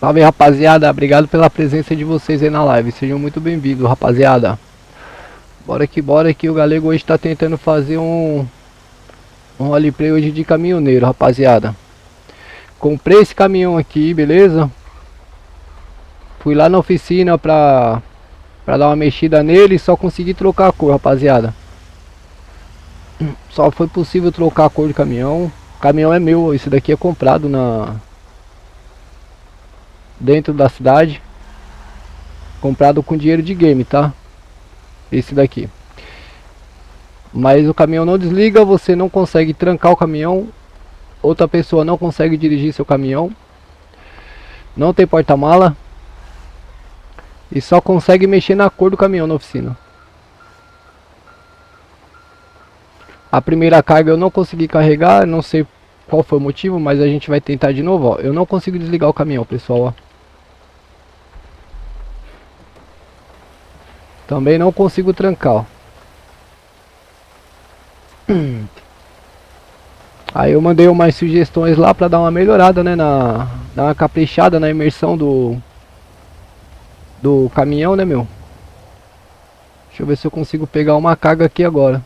Salve, rapaziada. Obrigado pela presença de vocês aí na live. Sejam muito bem-vindos, rapaziada. Bora que o Galego hoje tá tentando fazer um roleplay hoje de caminhoneiro, rapaziada. Comprei esse caminhão aqui, beleza? Fui lá na oficina pra dar uma mexida nele e só consegui trocar a cor, rapaziada. Só foi possível trocar a cor do caminhão. O caminhão é meu, esse daqui é comprado dentro da cidade. Comprado com dinheiro de game, tá? Esse daqui. Mas o caminhão não desliga, você não consegue trancar o caminhão. Outra pessoa não consegue dirigir seu caminhão. Não tem porta-mala. E só consegue mexer na cor do caminhão na oficina. A primeira carga eu não consegui carregar, não sei qual foi o motivo, mas a gente vai tentar de novo, ó. Eu não consigo desligar o caminhão, pessoal, ó. Também não consigo trancar, ó. Aí eu mandei umas sugestões lá pra dar uma melhorada, né, dar uma caprichada na imersão do caminhão, né, meu. Deixa eu ver se eu consigo pegar uma carga aqui agora.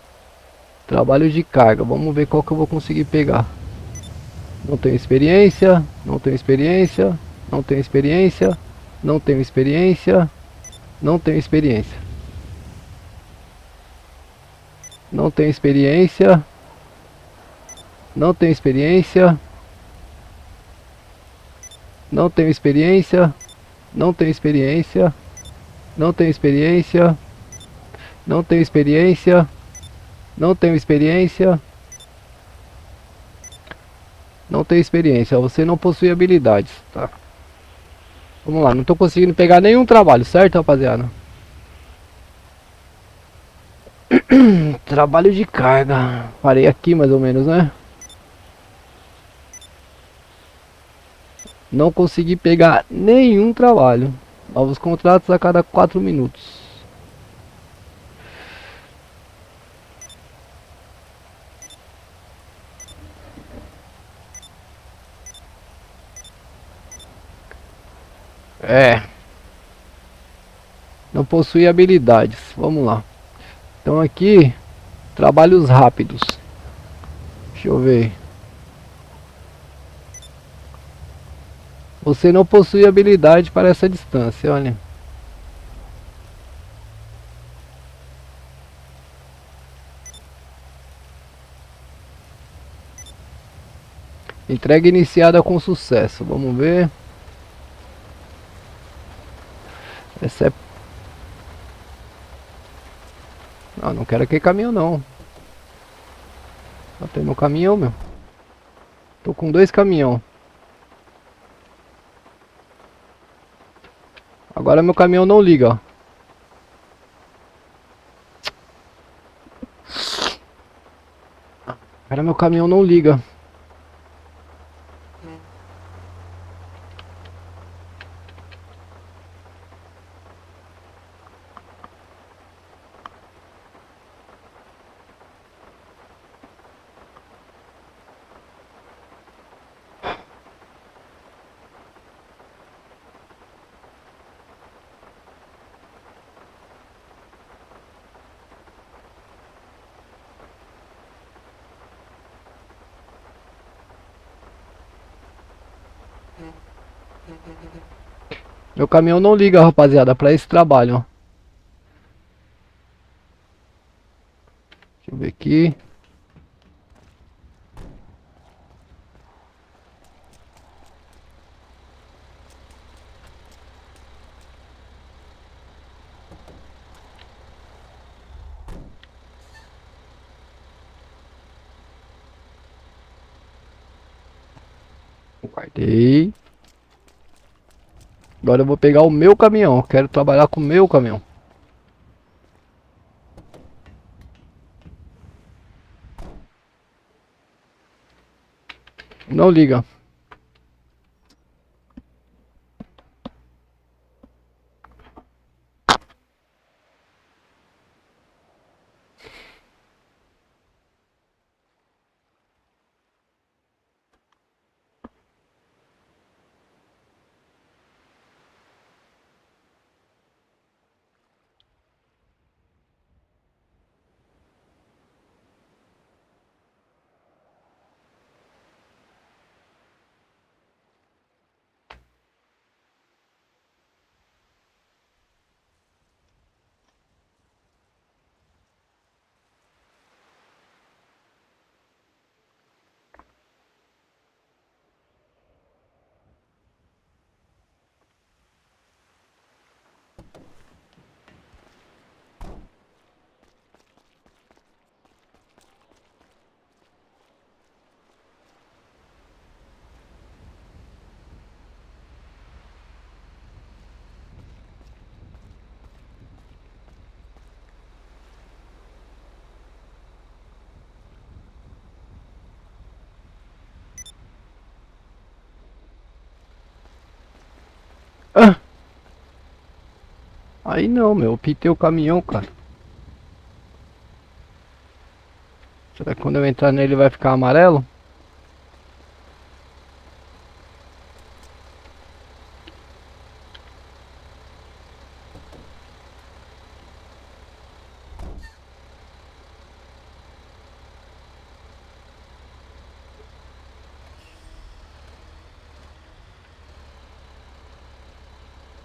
Trabalho de carga, vamos ver qual que eu vou conseguir pegar. Não tenho experiência, não tenho experiência, não tenho experiência, não tenho experiência, não tenho experiência. Não tenho experiência. Não tenho experiência. Não tenho experiência. Não tenho experiência. Não tenho experiência. Não tenho experiência. Não tenho experiência. Não tenho experiência. Você não possui habilidades, tá? Vamos lá, não tô conseguindo pegar nenhum trabalho, certo, rapaziada? Trabalho de carga. Parei aqui mais ou menos, né? Não consegui pegar nenhum trabalho. Novos contratos a cada 4 minutos. É. Não possui habilidades. Vamos lá. Então aqui, trabalhos rápidos. Deixa eu ver. Você não possui habilidade para essa distância, olha. Entrega iniciada com sucesso. Vamos ver. Essa é... Não quero aquele caminhão não. Só tem meu caminhão, meu. Tô com 2 caminhão. Agora meu caminhão não liga, ó. Agora meu caminhão não liga. Meu caminhão não liga, rapaziada, para esse trabalho, ó. Deixa eu ver aqui. Guardei. Agora eu vou pegar o meu caminhão. Quero trabalhar com o meu caminhão. Não liga. Aí não, meu. Eu pitei o caminhão, cara. Será que quando eu entrar nele vai ficar amarelo?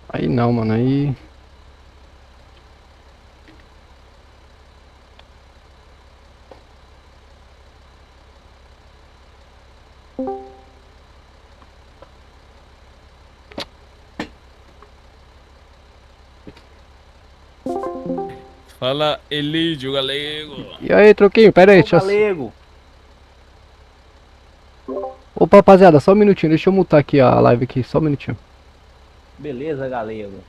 Aí não, mano. Aí. Fala, Elídio Galego. E aí, troquinho? Pera aí, deixa eu... Galego. Opa, rapaziada, só um minutinho. Deixa eu mutar aqui a live aqui. Só um minutinho. Beleza, galego.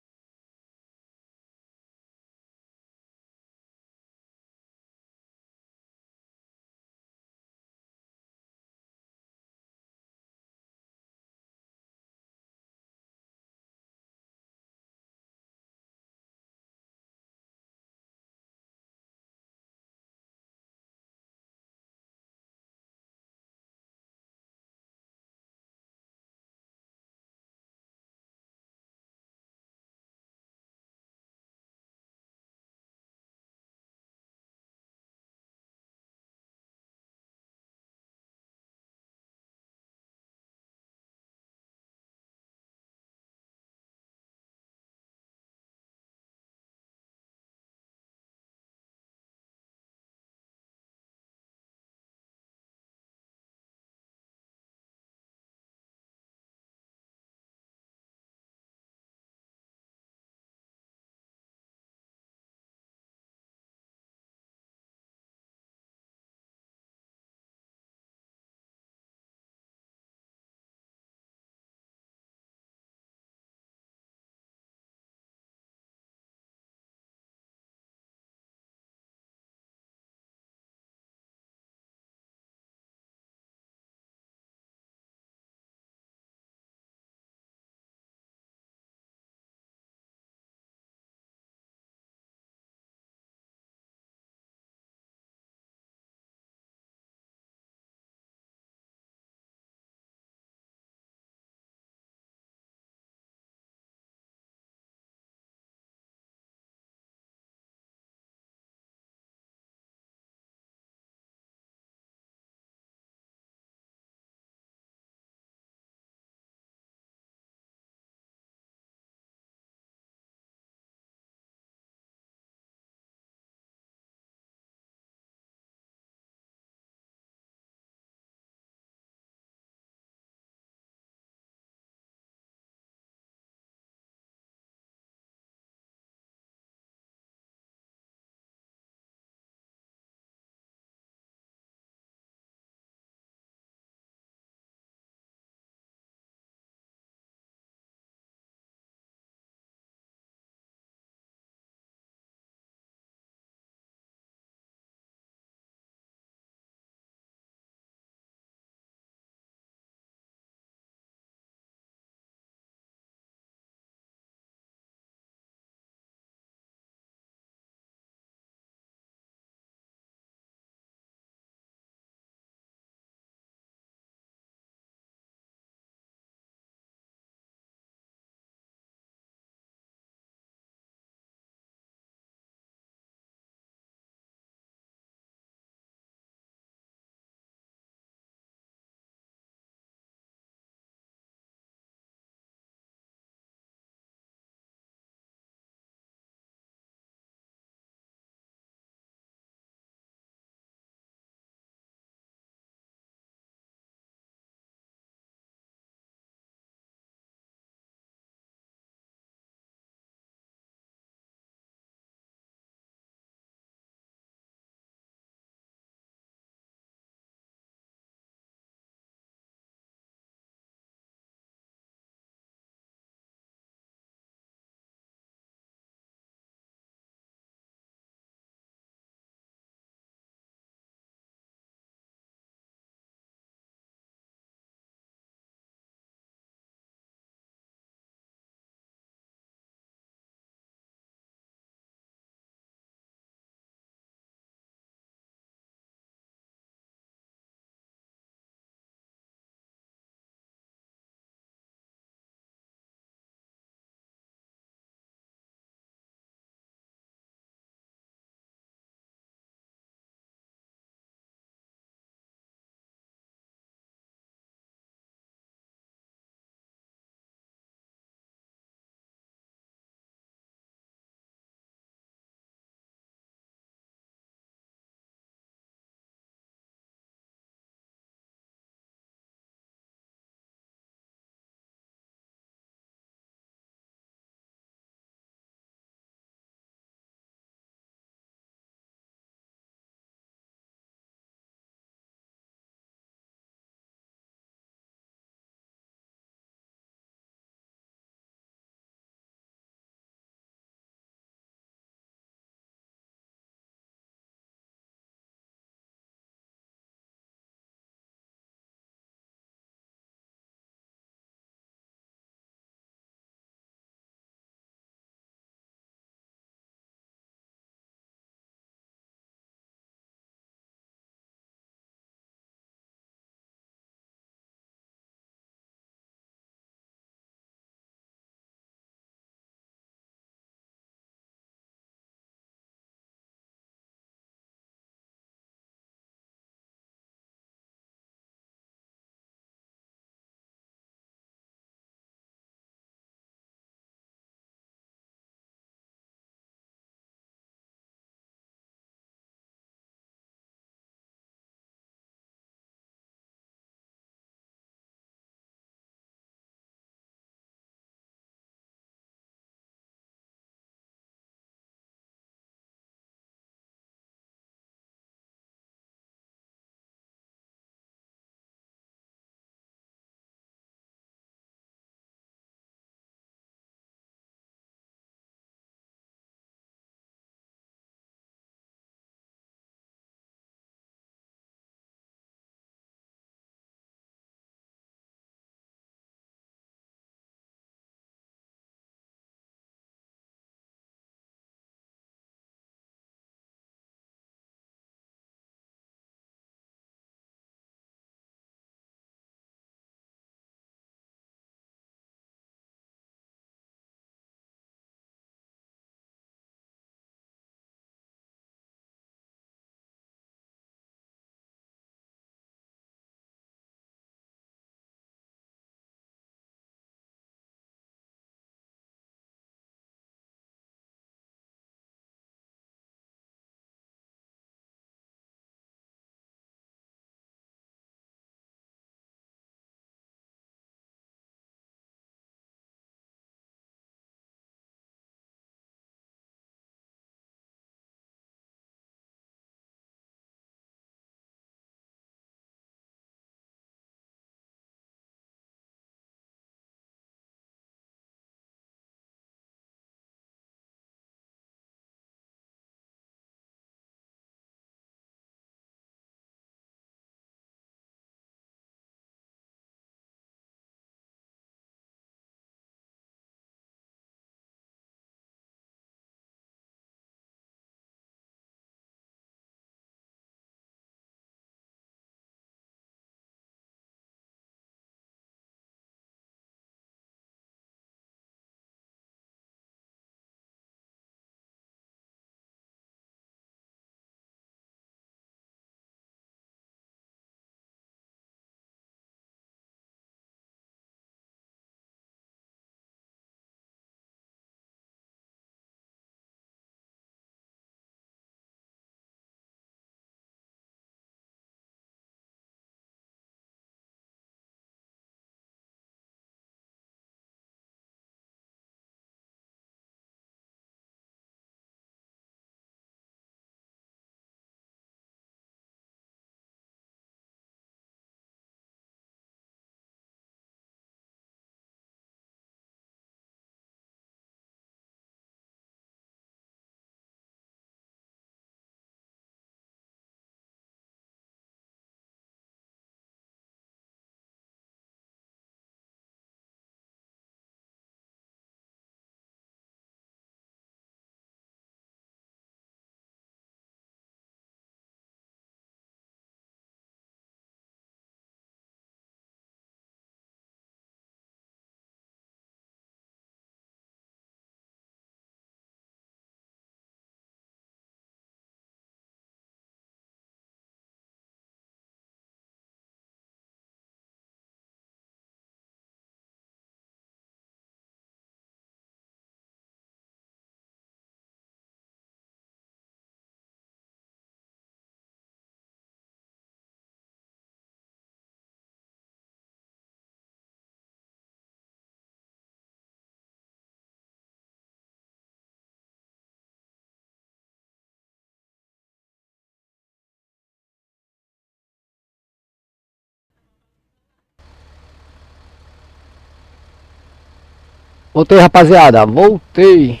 Voltei, rapaziada. Voltei.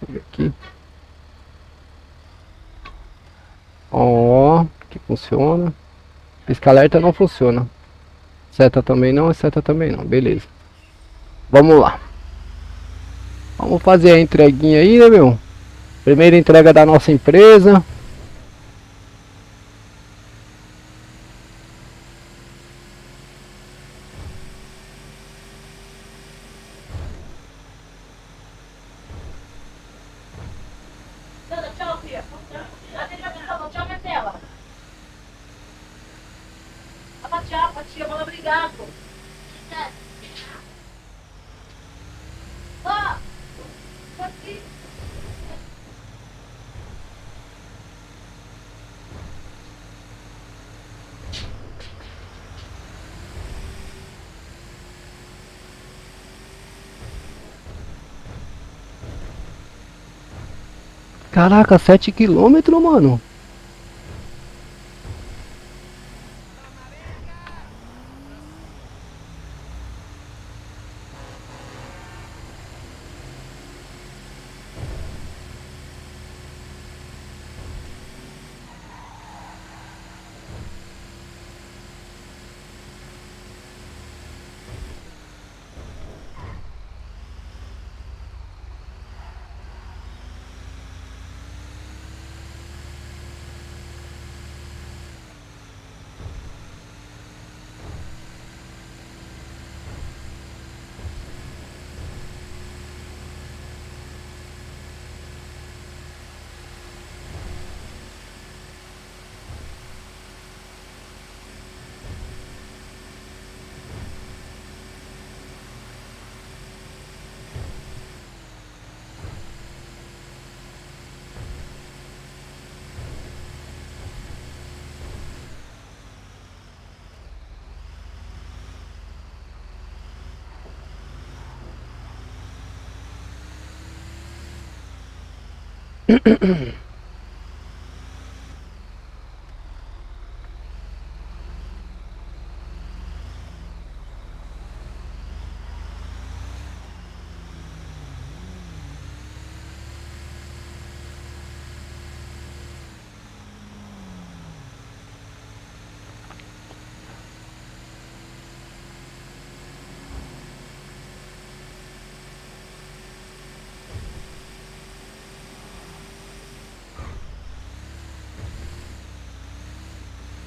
Deixa eu ver aqui. Ó, que funciona. Pisca-alerta não funciona. Seta também não, seta também não. Beleza. Vamos lá. Vamos fazer a entreguinha aí, né, meu? Primeira entrega da nossa empresa. Tchau, filha. Tchau, minha tela. Tchau, tia, mano, obrigado. Ó, aqui. Caraca, 7 quilômetros, mano.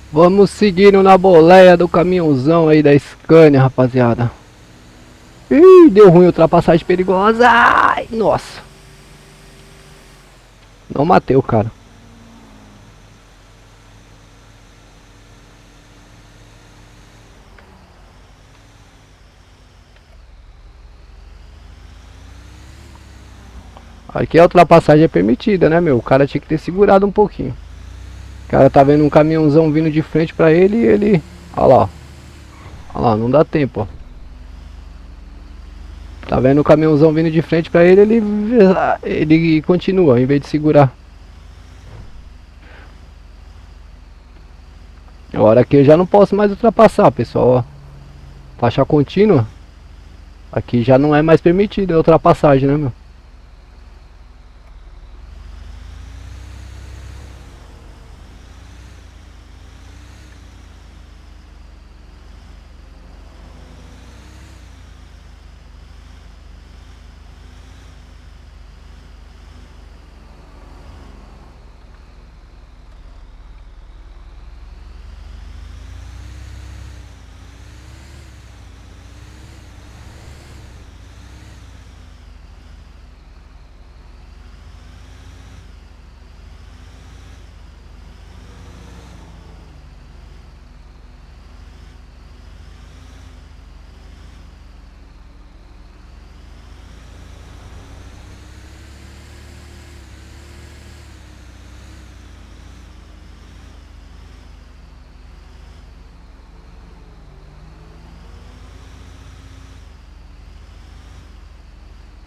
Vamos seguindo na boleia do caminhãozão aí da Scania, rapaziada. Ih, deu ruim, ultrapassagem perigosa. Ai, nossa. Não matei o cara. Aqui a ultrapassagem é permitida, né, meu? O cara tinha que ter segurado um pouquinho. O cara tá vendo um caminhãozão vindo de frente pra ele e ele... Olha lá, ó. Olha lá, não dá tempo, ó. Tá vendo o caminhãozão vindo de frente pra ele, ele continua, em vez de segurar. Agora aqui eu já não posso mais ultrapassar, pessoal, ó. Faixa contínua. Aqui já não é mais permitido a ultrapassagem, né, meu?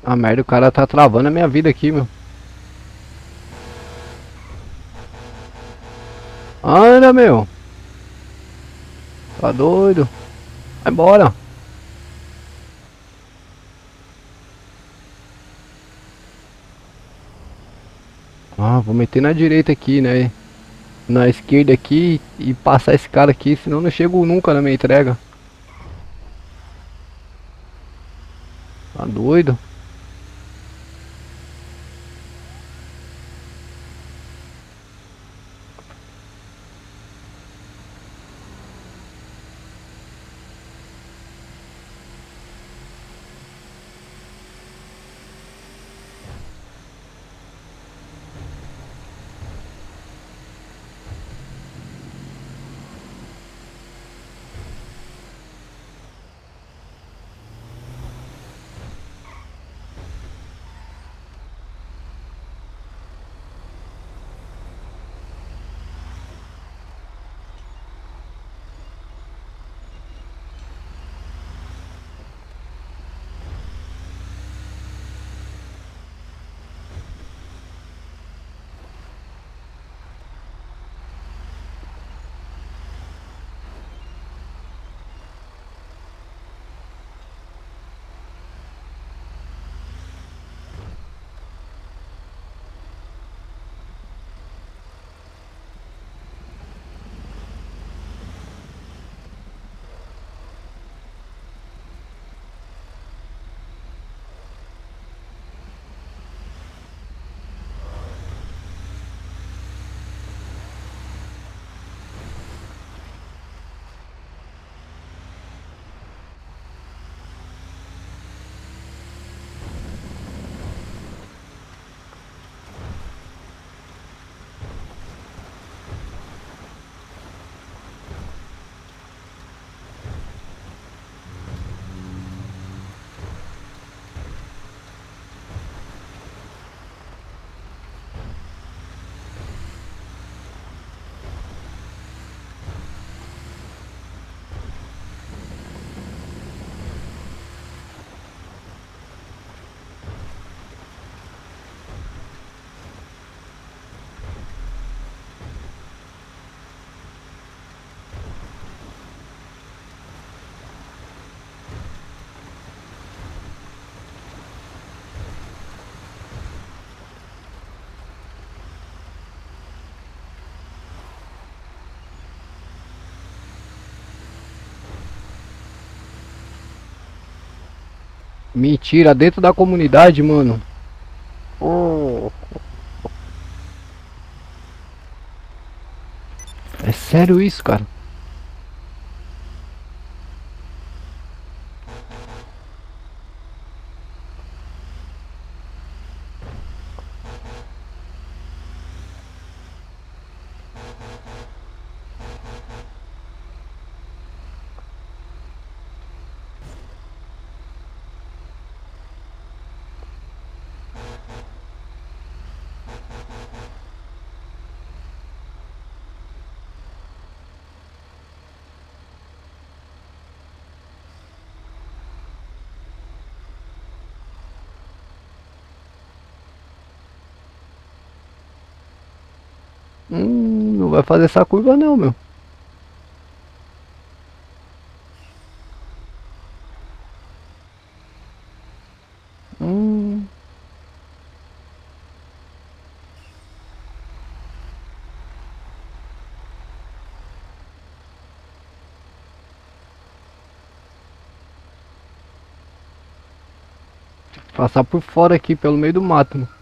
A merda, o cara tá travando a minha vida aqui, meu. Anda, meu. Tá doido. Vai embora. Ah, vou meter na direita aqui, né? Na esquerda aqui e passar esse cara aqui, senão eu não chego nunca na minha entrega. Tá doido? Mentira, dentro da comunidade, mano. Oh, é sério isso, cara? Não vai fazer essa curva não, meu. Hum. Passar por fora aqui, pelo meio do mato, mano.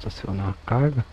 Estacionar a carga.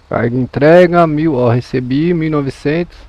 Carga entrega, 1000, ó, recebi 1900.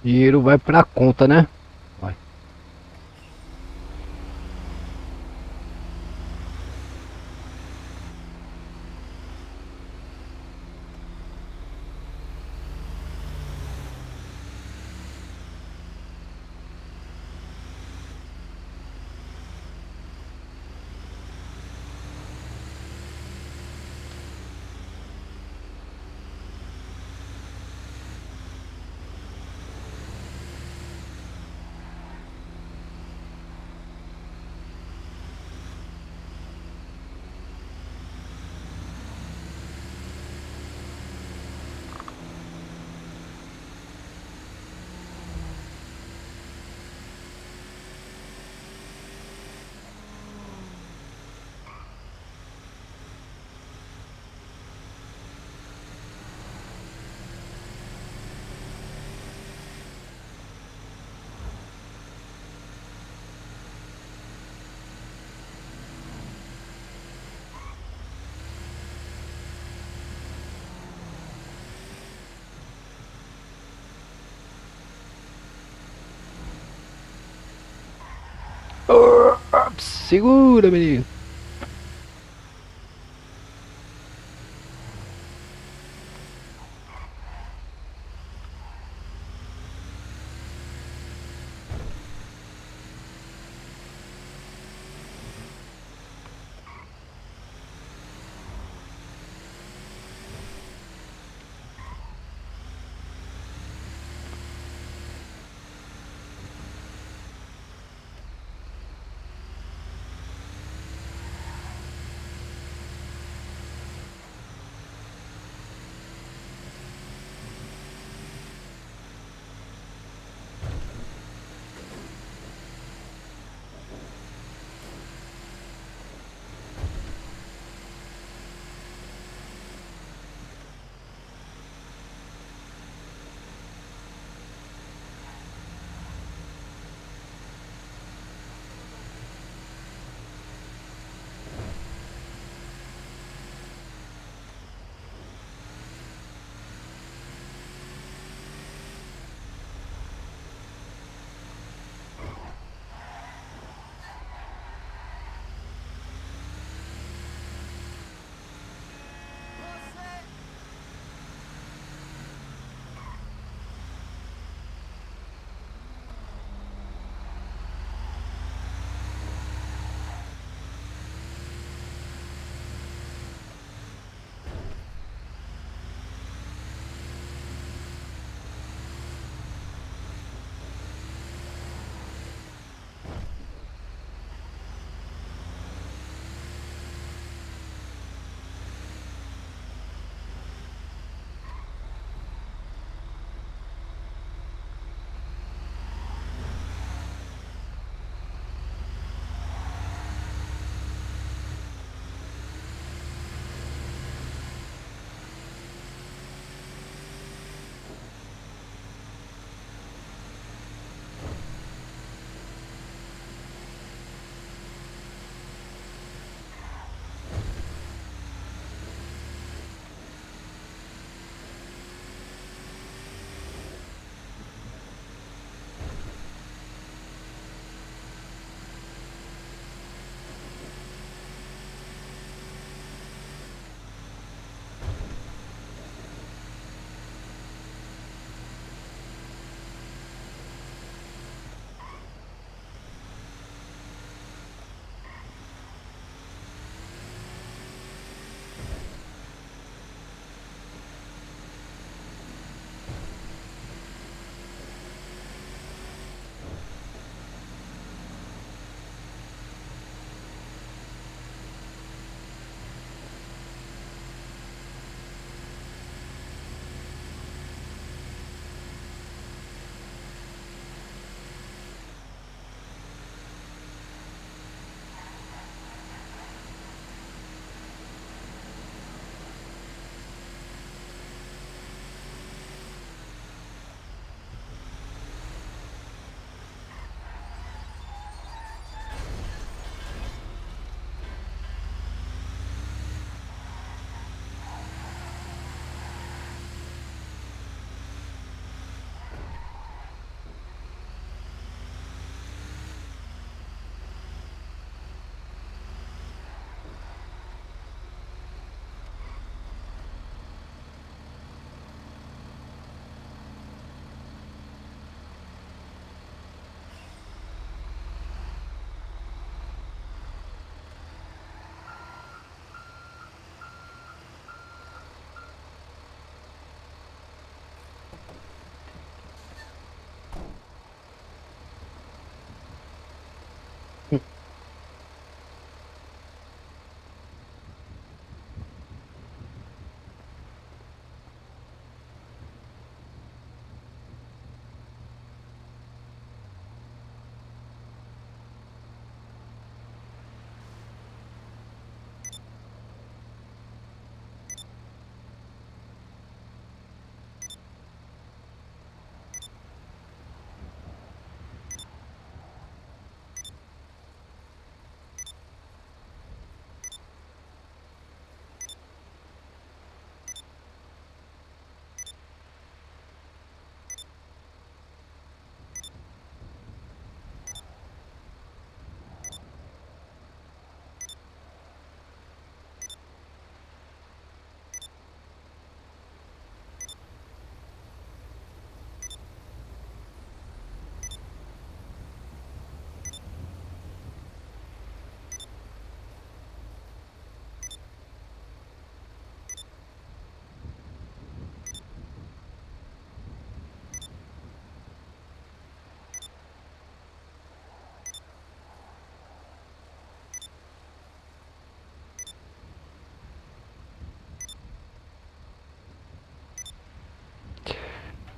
Dinheiro vai pra conta, né? Vai. Segura, menino.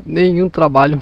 Nenhum trabalho.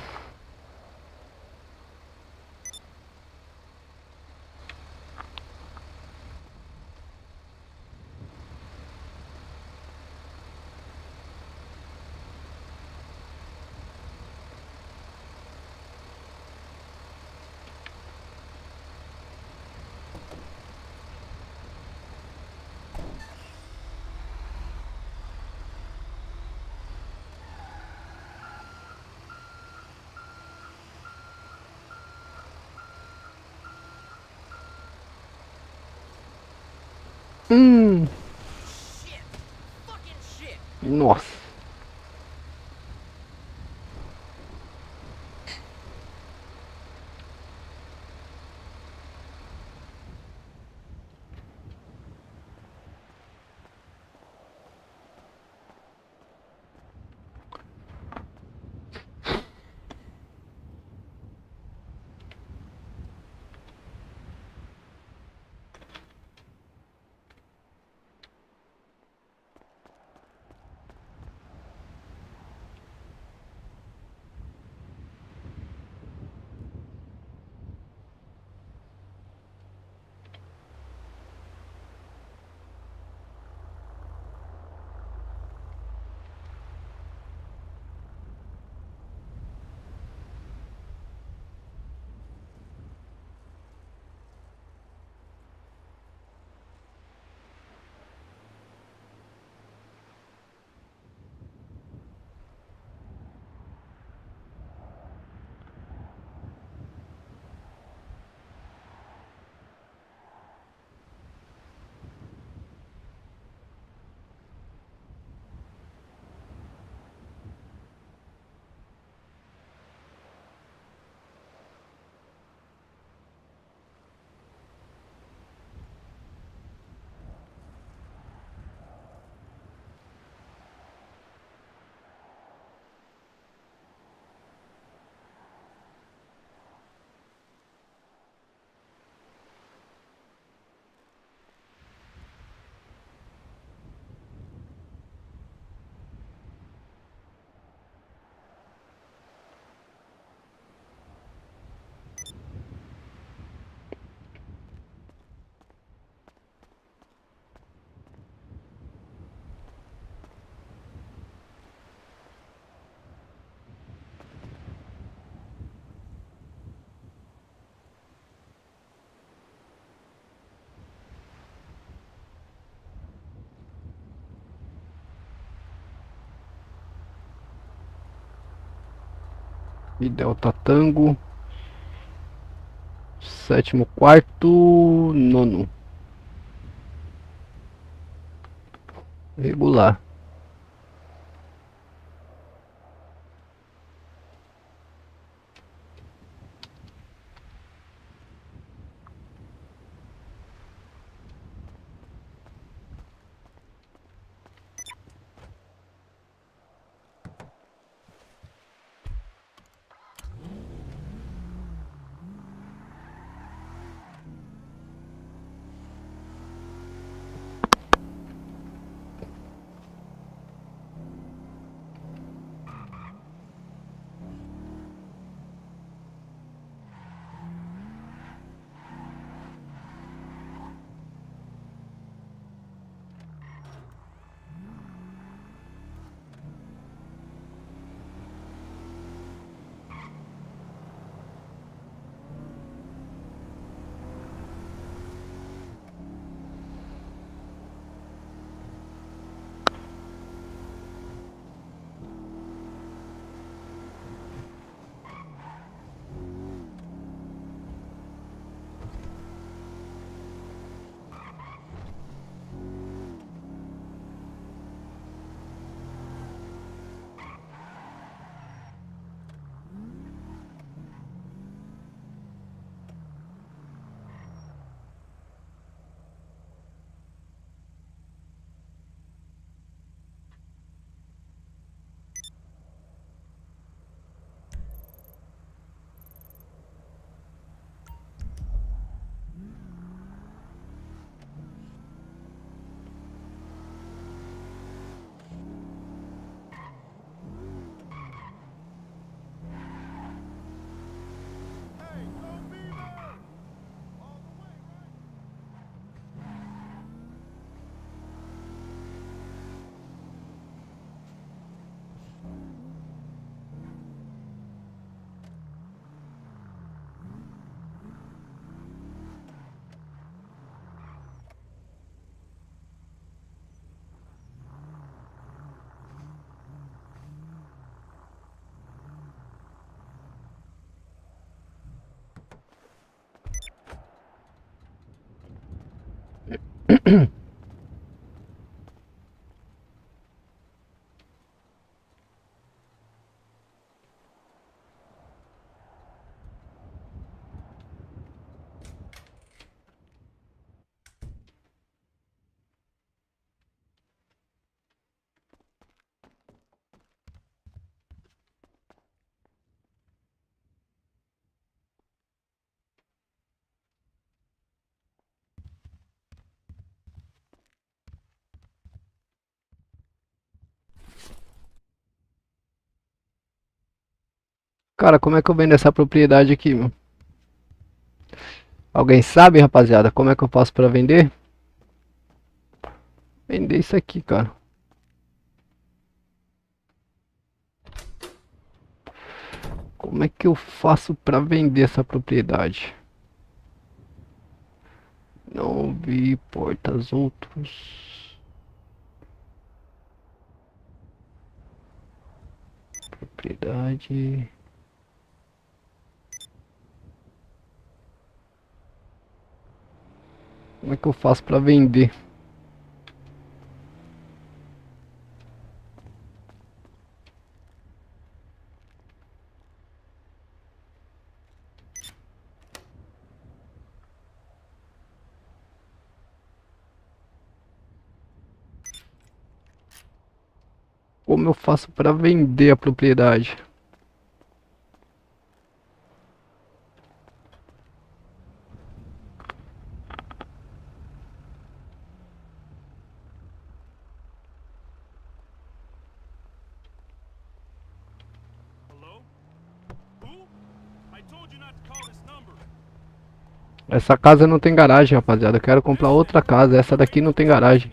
Shit. Fucking shit. Nossa. E Delta Tango. Sétimo, quarto, nono. Regular. Cara, como é que eu vendo essa propriedade aqui, meu? Alguém sabe, rapaziada, como é que eu faço pra vender? Vender isso aqui, cara. Como é que eu faço pra vender essa propriedade? Não vi portas outros. Propriedade. Como é que eu faço pra vender? Como eu faço pra vender a propriedade? Essa casa não tem garagem, rapaziada. Eu quero comprar outra casa. Essa daqui não tem garagem.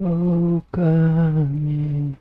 O caminho.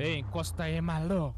Ei, encosta aí, maluco.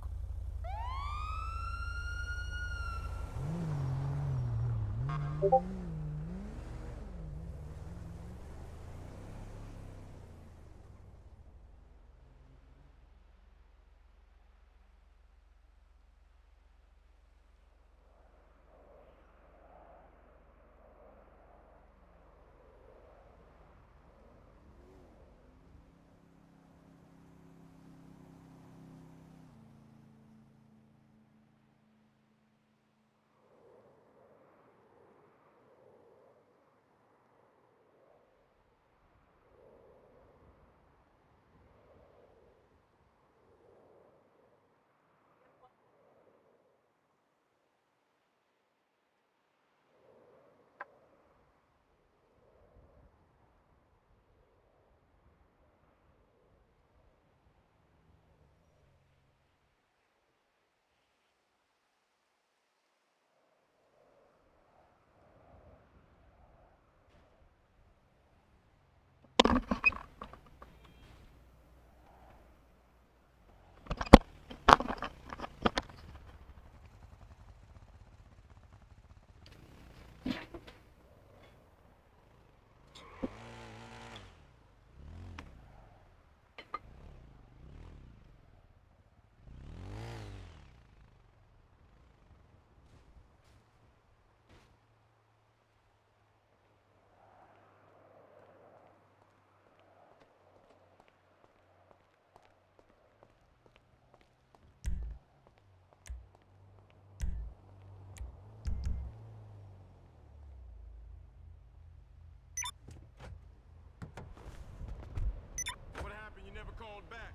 What happened? You never called back.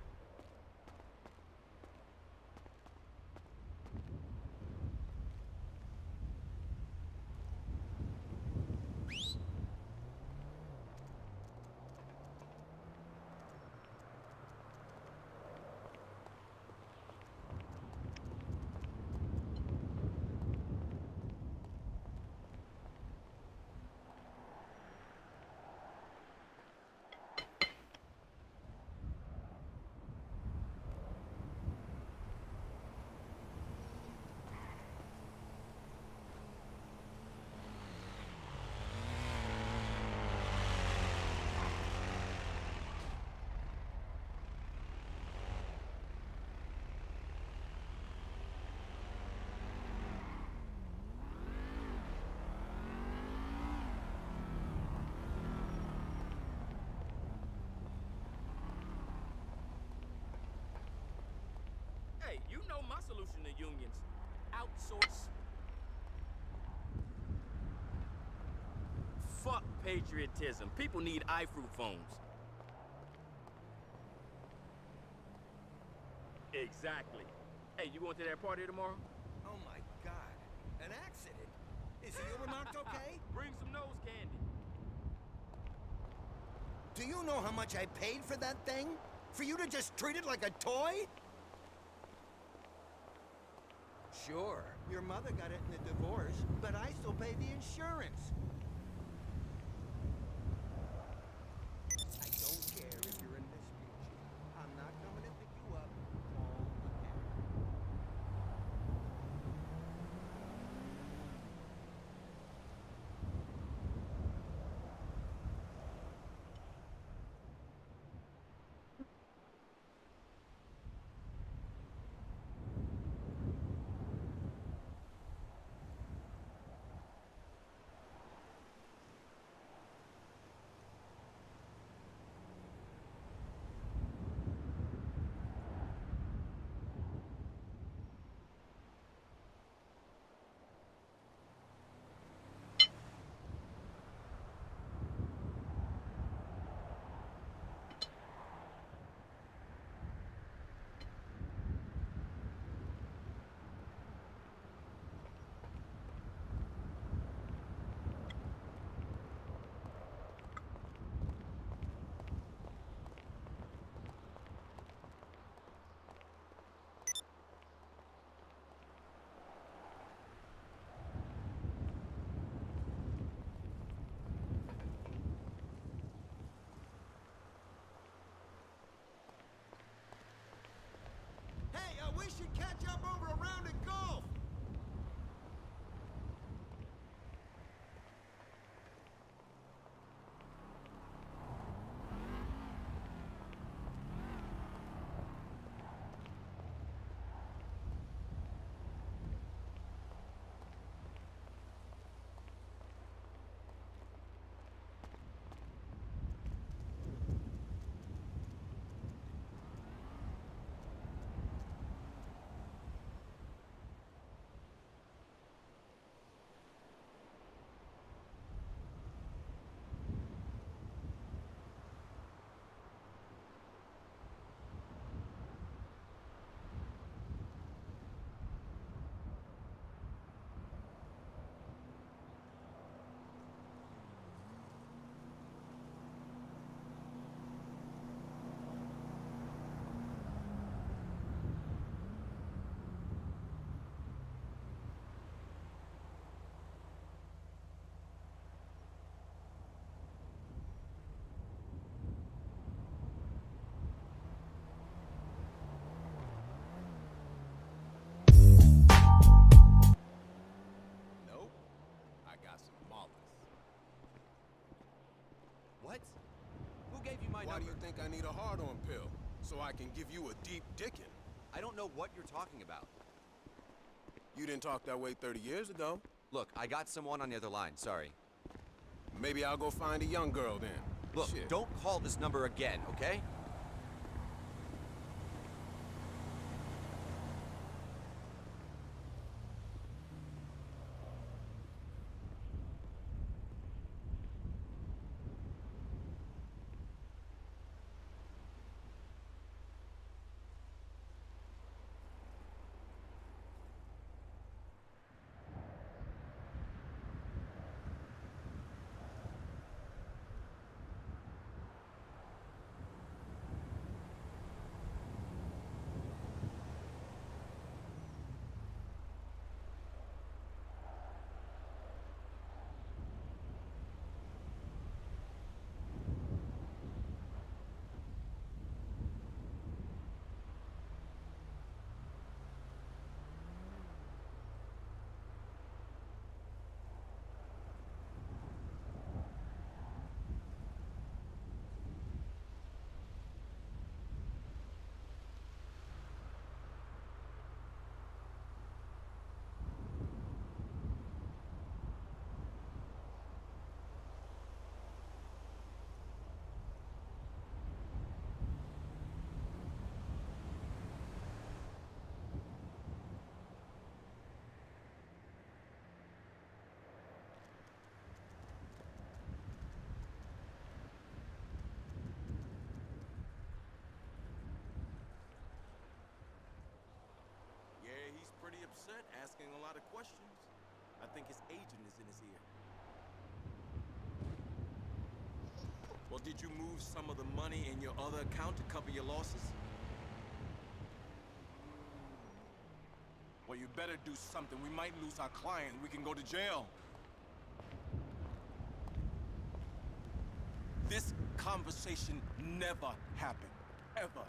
Hey, you know my solution to unions. Outsource. Fuck patriotism. People need iFruit phones. Exactly. Hey, you going to that party tomorrow? Oh my god. An accident? Is the Ubermarkt okay? Bring some nose candy. Do you know how much I paid for that thing? For you to just treat it like a toy? Sure, your mother got it in a divorce, but I still pay the insurance. I don't care if you're in dispute. I'm not coming to pick you up all again. the hard-on pill, so I can give you a deep dicking. I don't know what you're talking about. You didn't talk that way 30 years ago. Look, I got someone on the other line, sorry. Maybe I'll go find a young girl then. Look, Shit. don't call this number again, okay? Yeah, he's pretty upset, asking a lot of questions. I think his agent is in his ear. Well, did you move some of the money in your other account to cover your losses? Well, you better do something. We might lose our client. We can go to jail. This conversation never happened. Ever.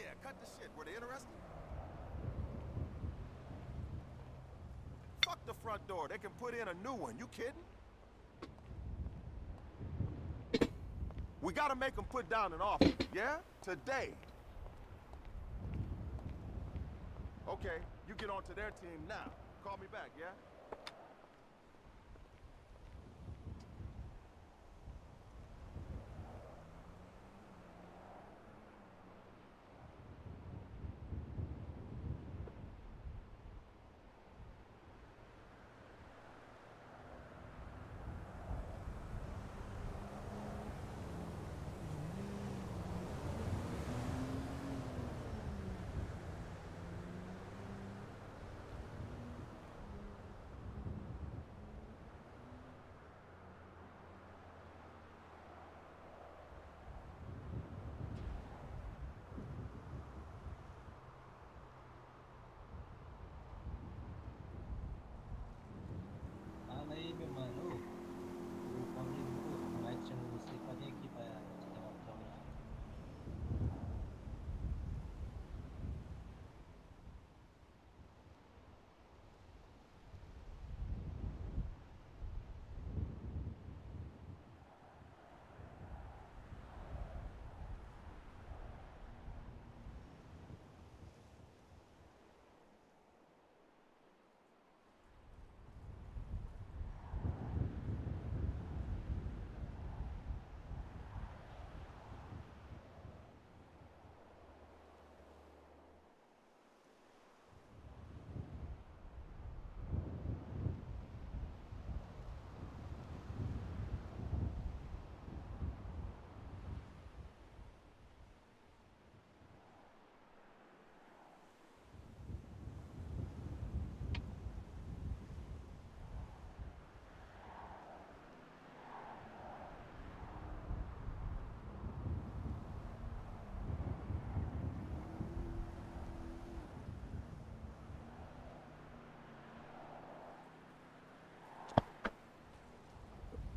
Yeah, cut the shit. Were they interested? Fuck the front door. They can put in a new one. You kidding? We gotta make them put down an offer. Yeah? Today. Okay, you get onto their team now. Call me back, yeah?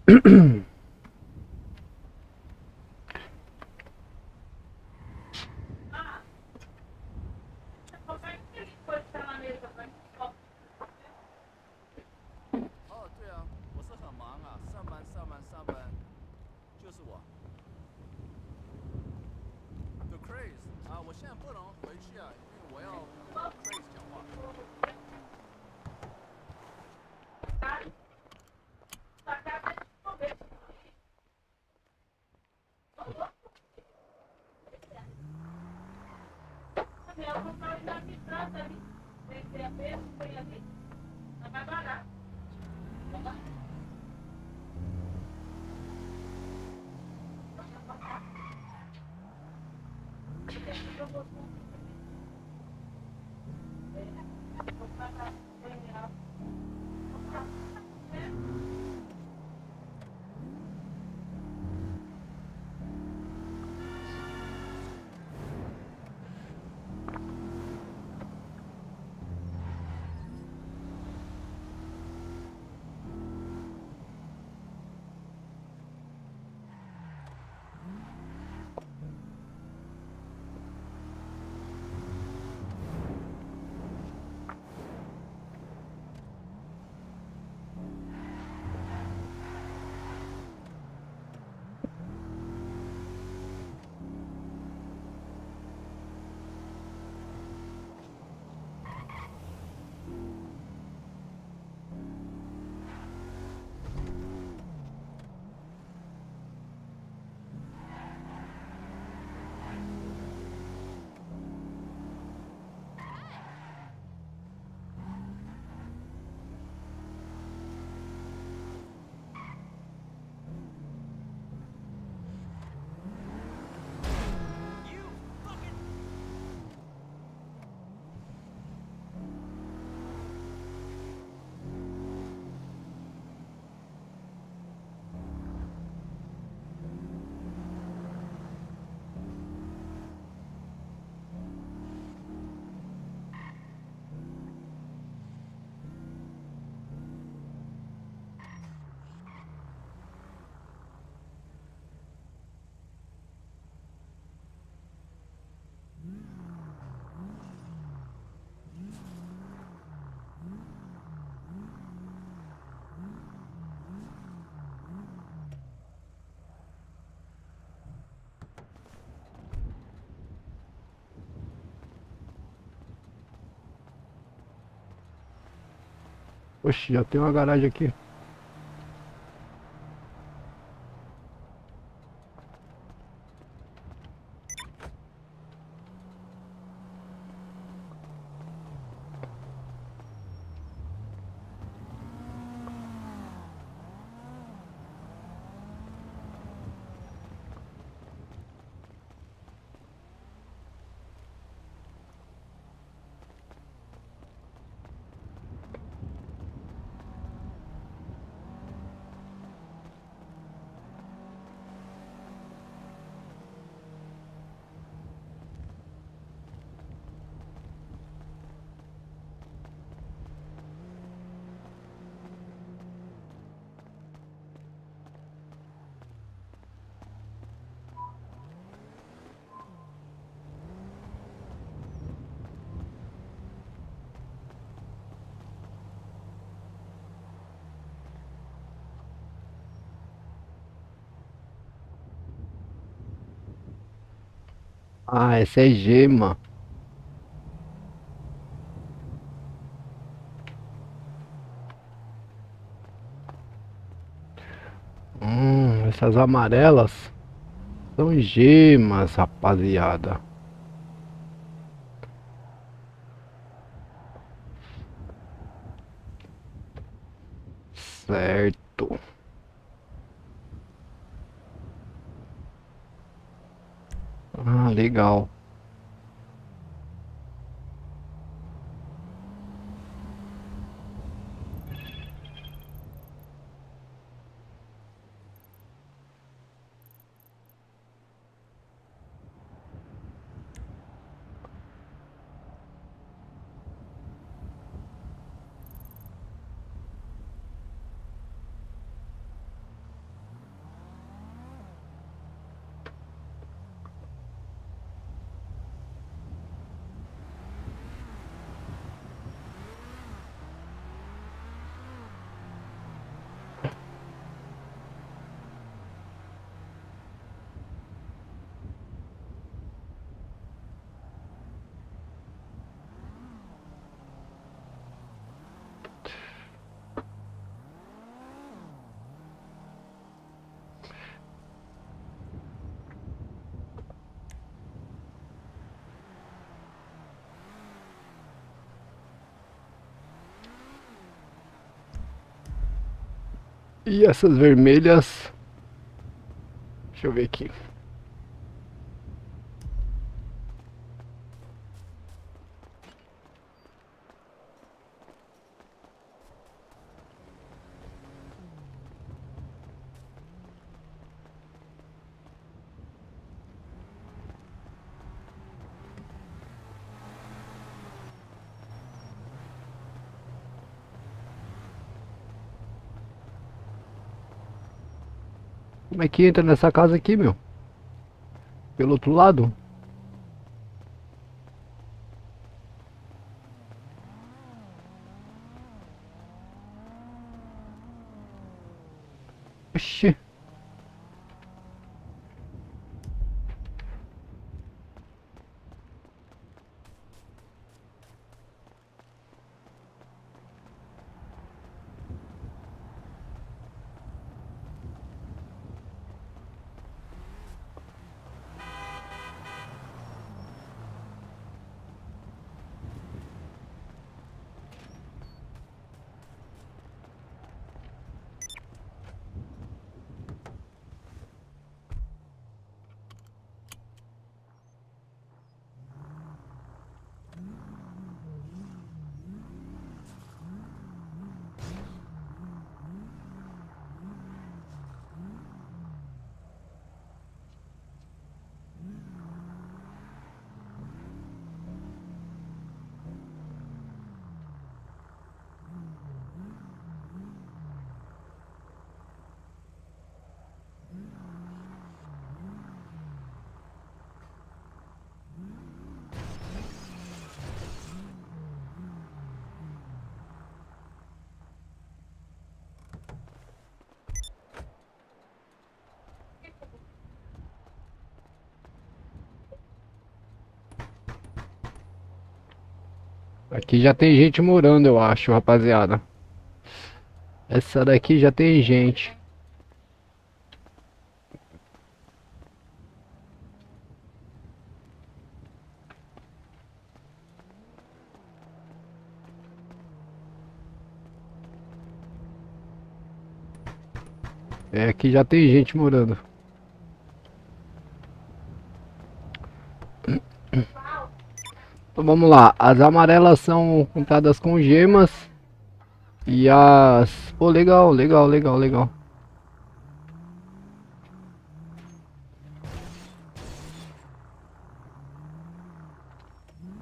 哦，对啊，我是很忙啊，上班上班上班，就是我。The Craze 啊，我现在不能回去啊，因为我要跟 Craze 讲话。Oxe, já tem uma garagem aqui. Ah, essa é gema. Essas amarelas são gemas, rapaziada. Certo. Ah, legal. E essas vermelhas. Deixa eu ver aqui. Como é que entra nessa casa aqui, meu? Pelo outro lado? Oxi. Aqui já tem gente morando, eu acho, rapaziada. Essa daqui já tem gente. É, aqui já tem gente morando. Então vamos lá. As amarelas são compradas com gemas. E as... Pô, legal, legal, legal, legal.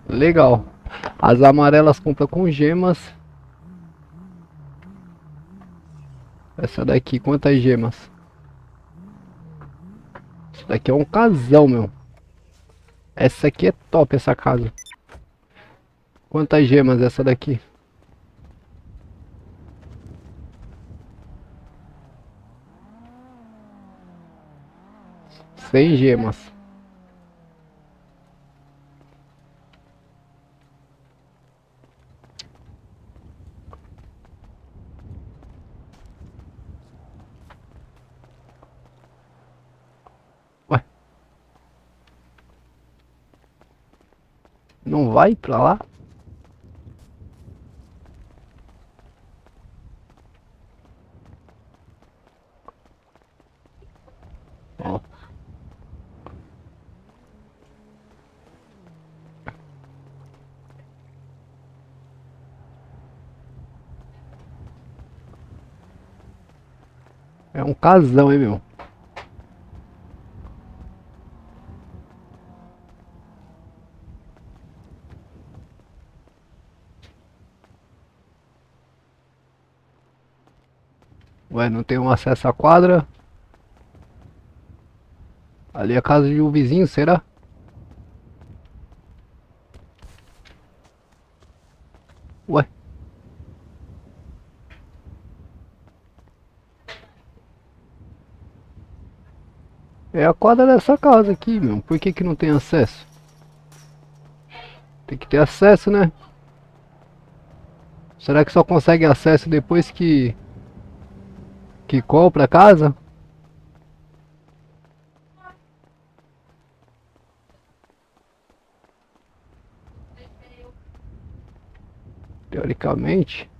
Legal. As amarelas compra com gemas. Essa daqui, quantas gemas? Essa daqui é um casão, meu. Essa aqui é top, essa casa. Quantas gemas essa daqui? 100 gemas. Ué. Não vai pra lá? Ó. É um casão, hein, meu? Ué, não tem um acesso à quadra? Ali é a casa de um vizinho, será? Ué. É a quadra dessa casa aqui, meu. Por que que não tem acesso? Tem que ter acesso, né? Será que só consegue acesso depois que compra a casa? Teoricamente.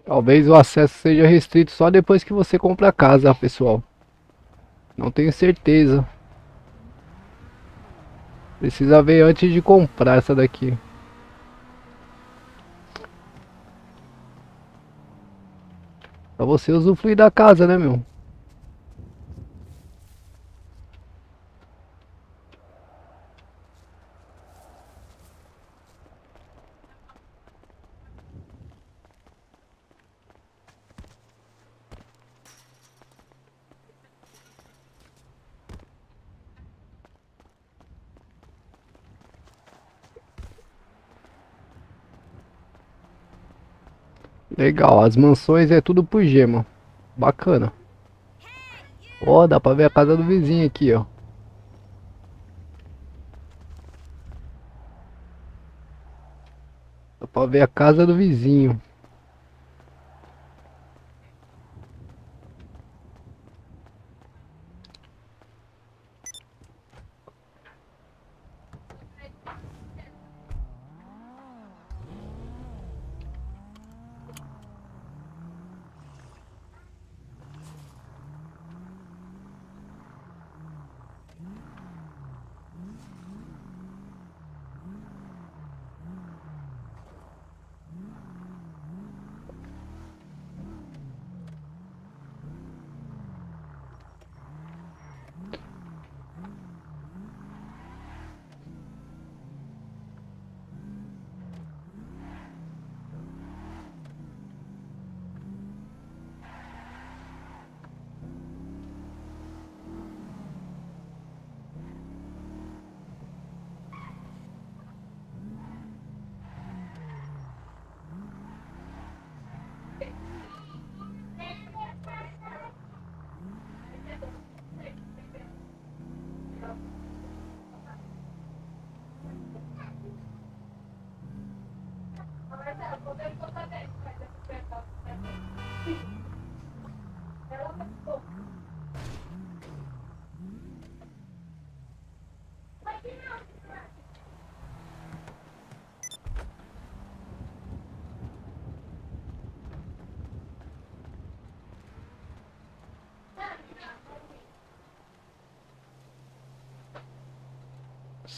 Talvez o acesso seja restrito só depois que você compra a casa, pessoal. Não tenho certeza. Precisa ver antes de comprar essa daqui. Pra você usufruir da casa, né, meu? Legal, as mansões é tudo por gema. Bacana. Ó, dá pra ver a casa do vizinho aqui, ó. Dá pra ver a casa do vizinho.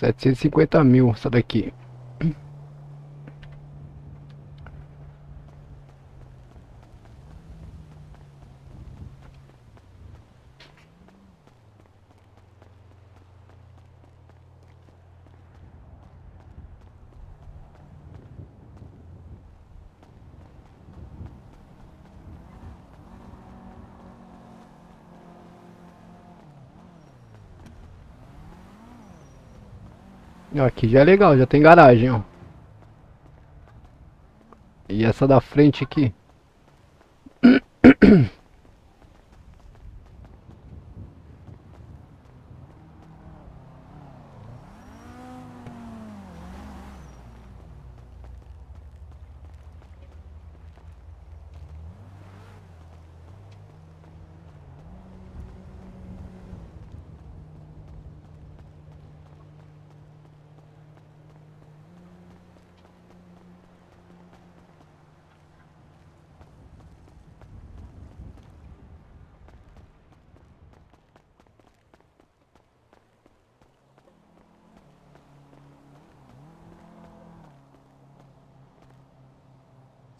R$ 750.000 essa daqui. Ó, aqui já é legal, já tem garagem, ó. E essa da frente aqui.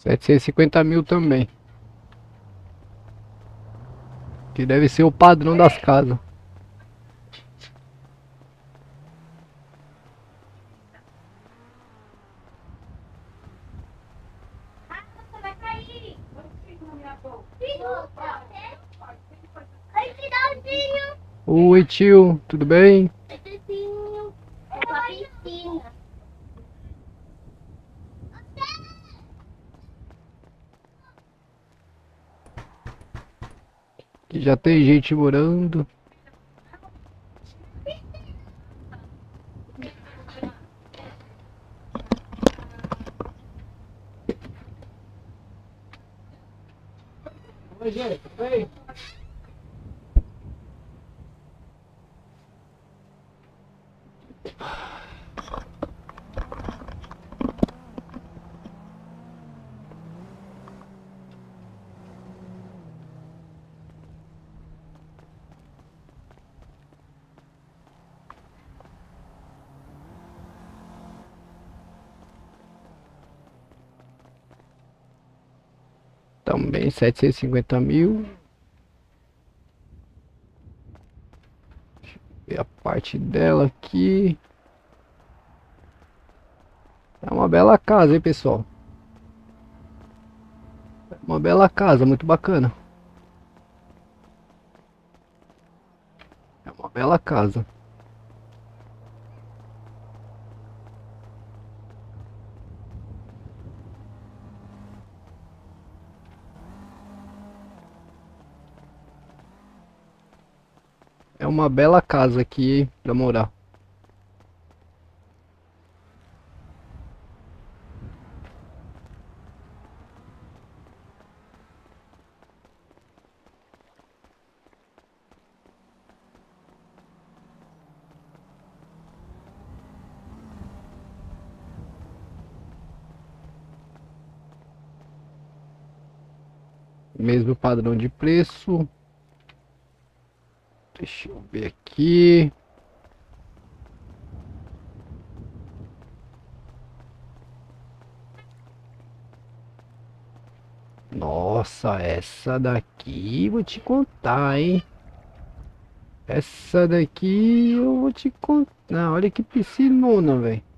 R$ 750.000 também. Que deve ser o padrão das casas. Você vai cair. Ai, finalzinho. Oi, tio, tudo bem? Bebezinho. É pra piscina. Que já tem gente morando. Oi, gente, tudo bem? também 750 mil. E a parte dela aqui. É uma bela casa, hein, pessoal? É uma bela casa, muito bacana. É uma bela casa. É uma bela casa aqui, hein, pra morar. Mesmo padrão de preço. Deixa eu ver aqui. Nossa, essa daqui vou te contar, hein? Essa daqui eu vou te contar. Olha que piscinona, velho.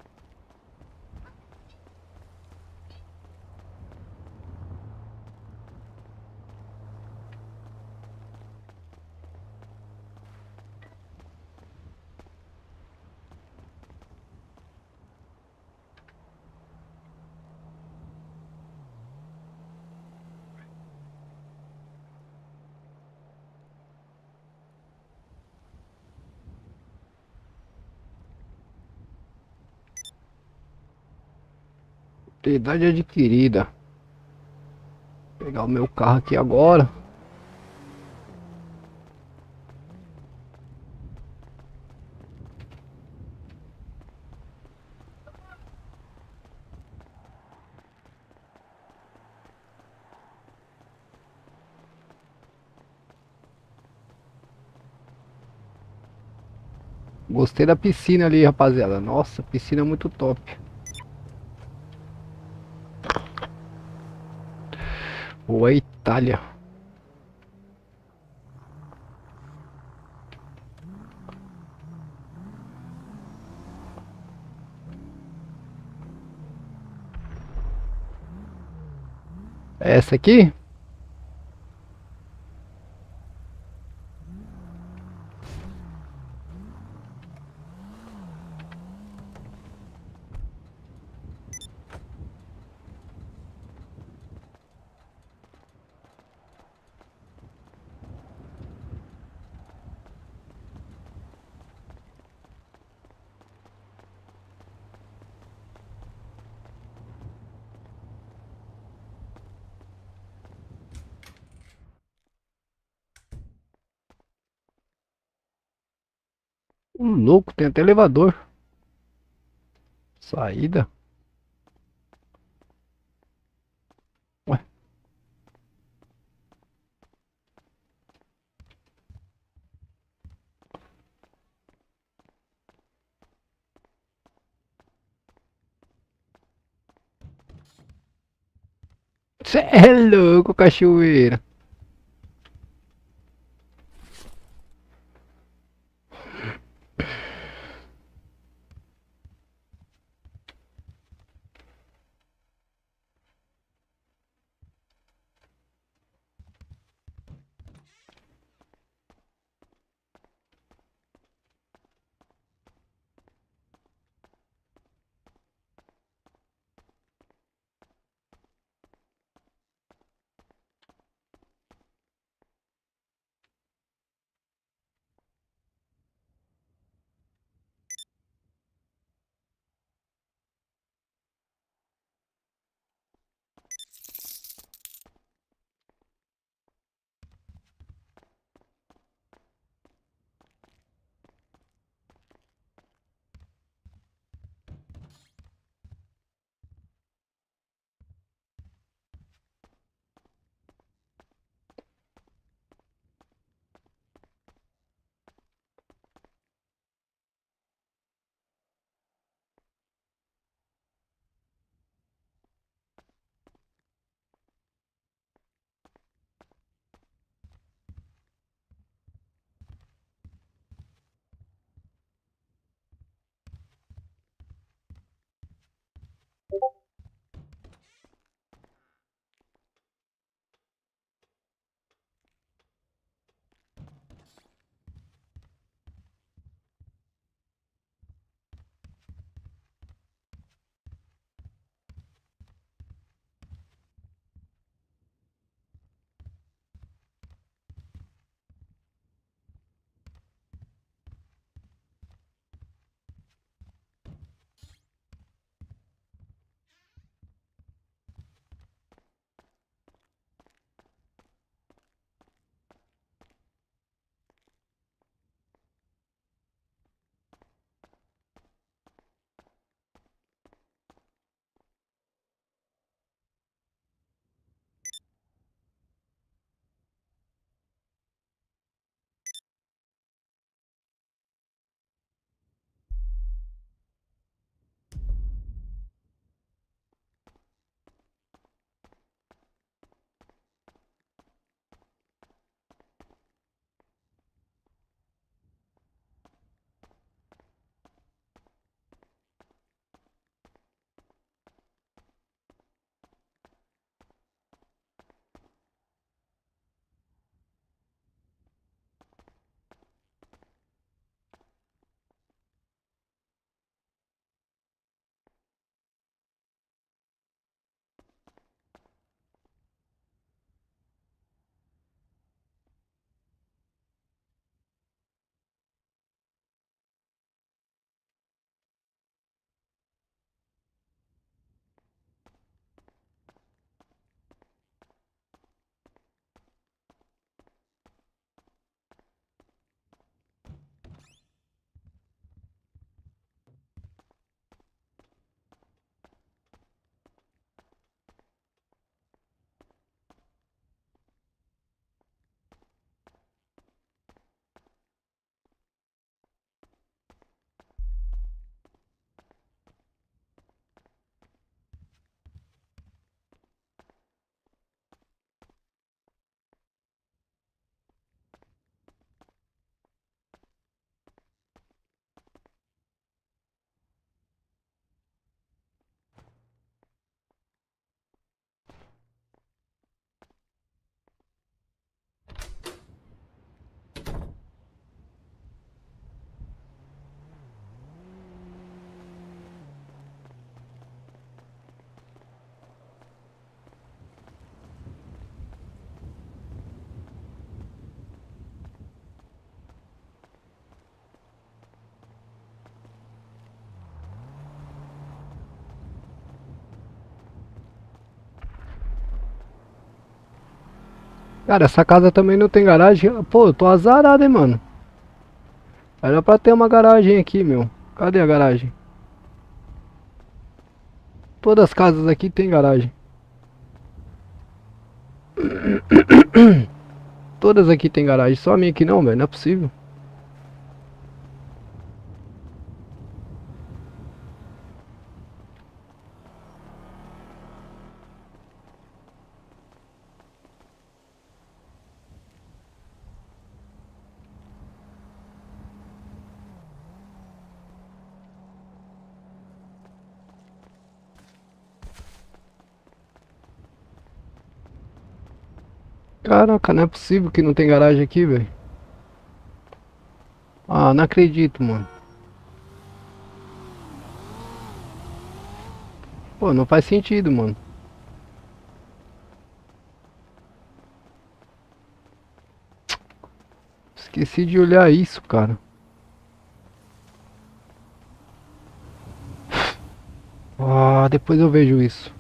Propriedade adquirida. Vou pegar o meu carro aqui agora. Gostei da piscina ali, rapaziada. Nossa, piscina muito top. Rua Itália. É essa aqui? Louco, tem até elevador. Saída. Ué. Cê é louco, cachoeira. Cara, essa casa também não tem garagem. Pô, eu tô azarado, hein, mano. Era pra ter uma garagem aqui, meu. Cadê a garagem? Todas as casas aqui tem garagem. Todas aqui tem garagem. Só a minha aqui não, velho. Não é possível. Caraca, não é possível que não tem garagem aqui, velho. Ah, não acredito, mano. Pô, não faz sentido, mano. Esqueci de olhar isso, cara. Ah, depois eu vejo isso.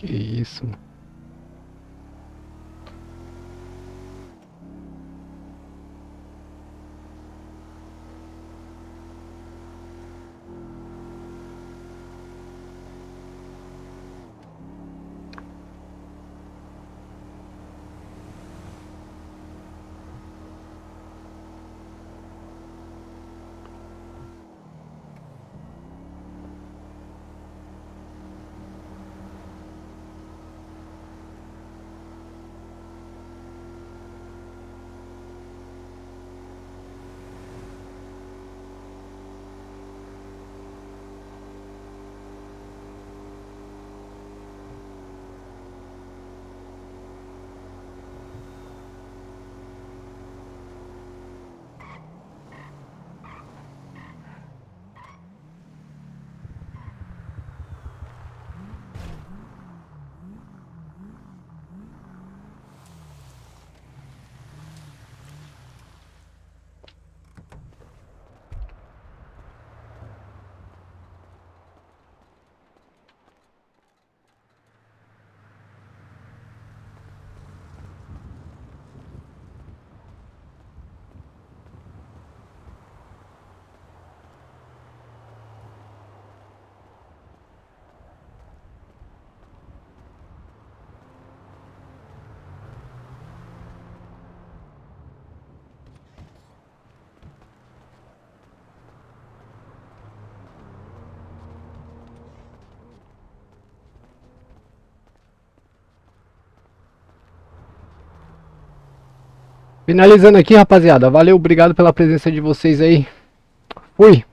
Que isso. Finalizando aqui, rapaziada. Valeu, obrigado pela presença de vocês aí. Fui!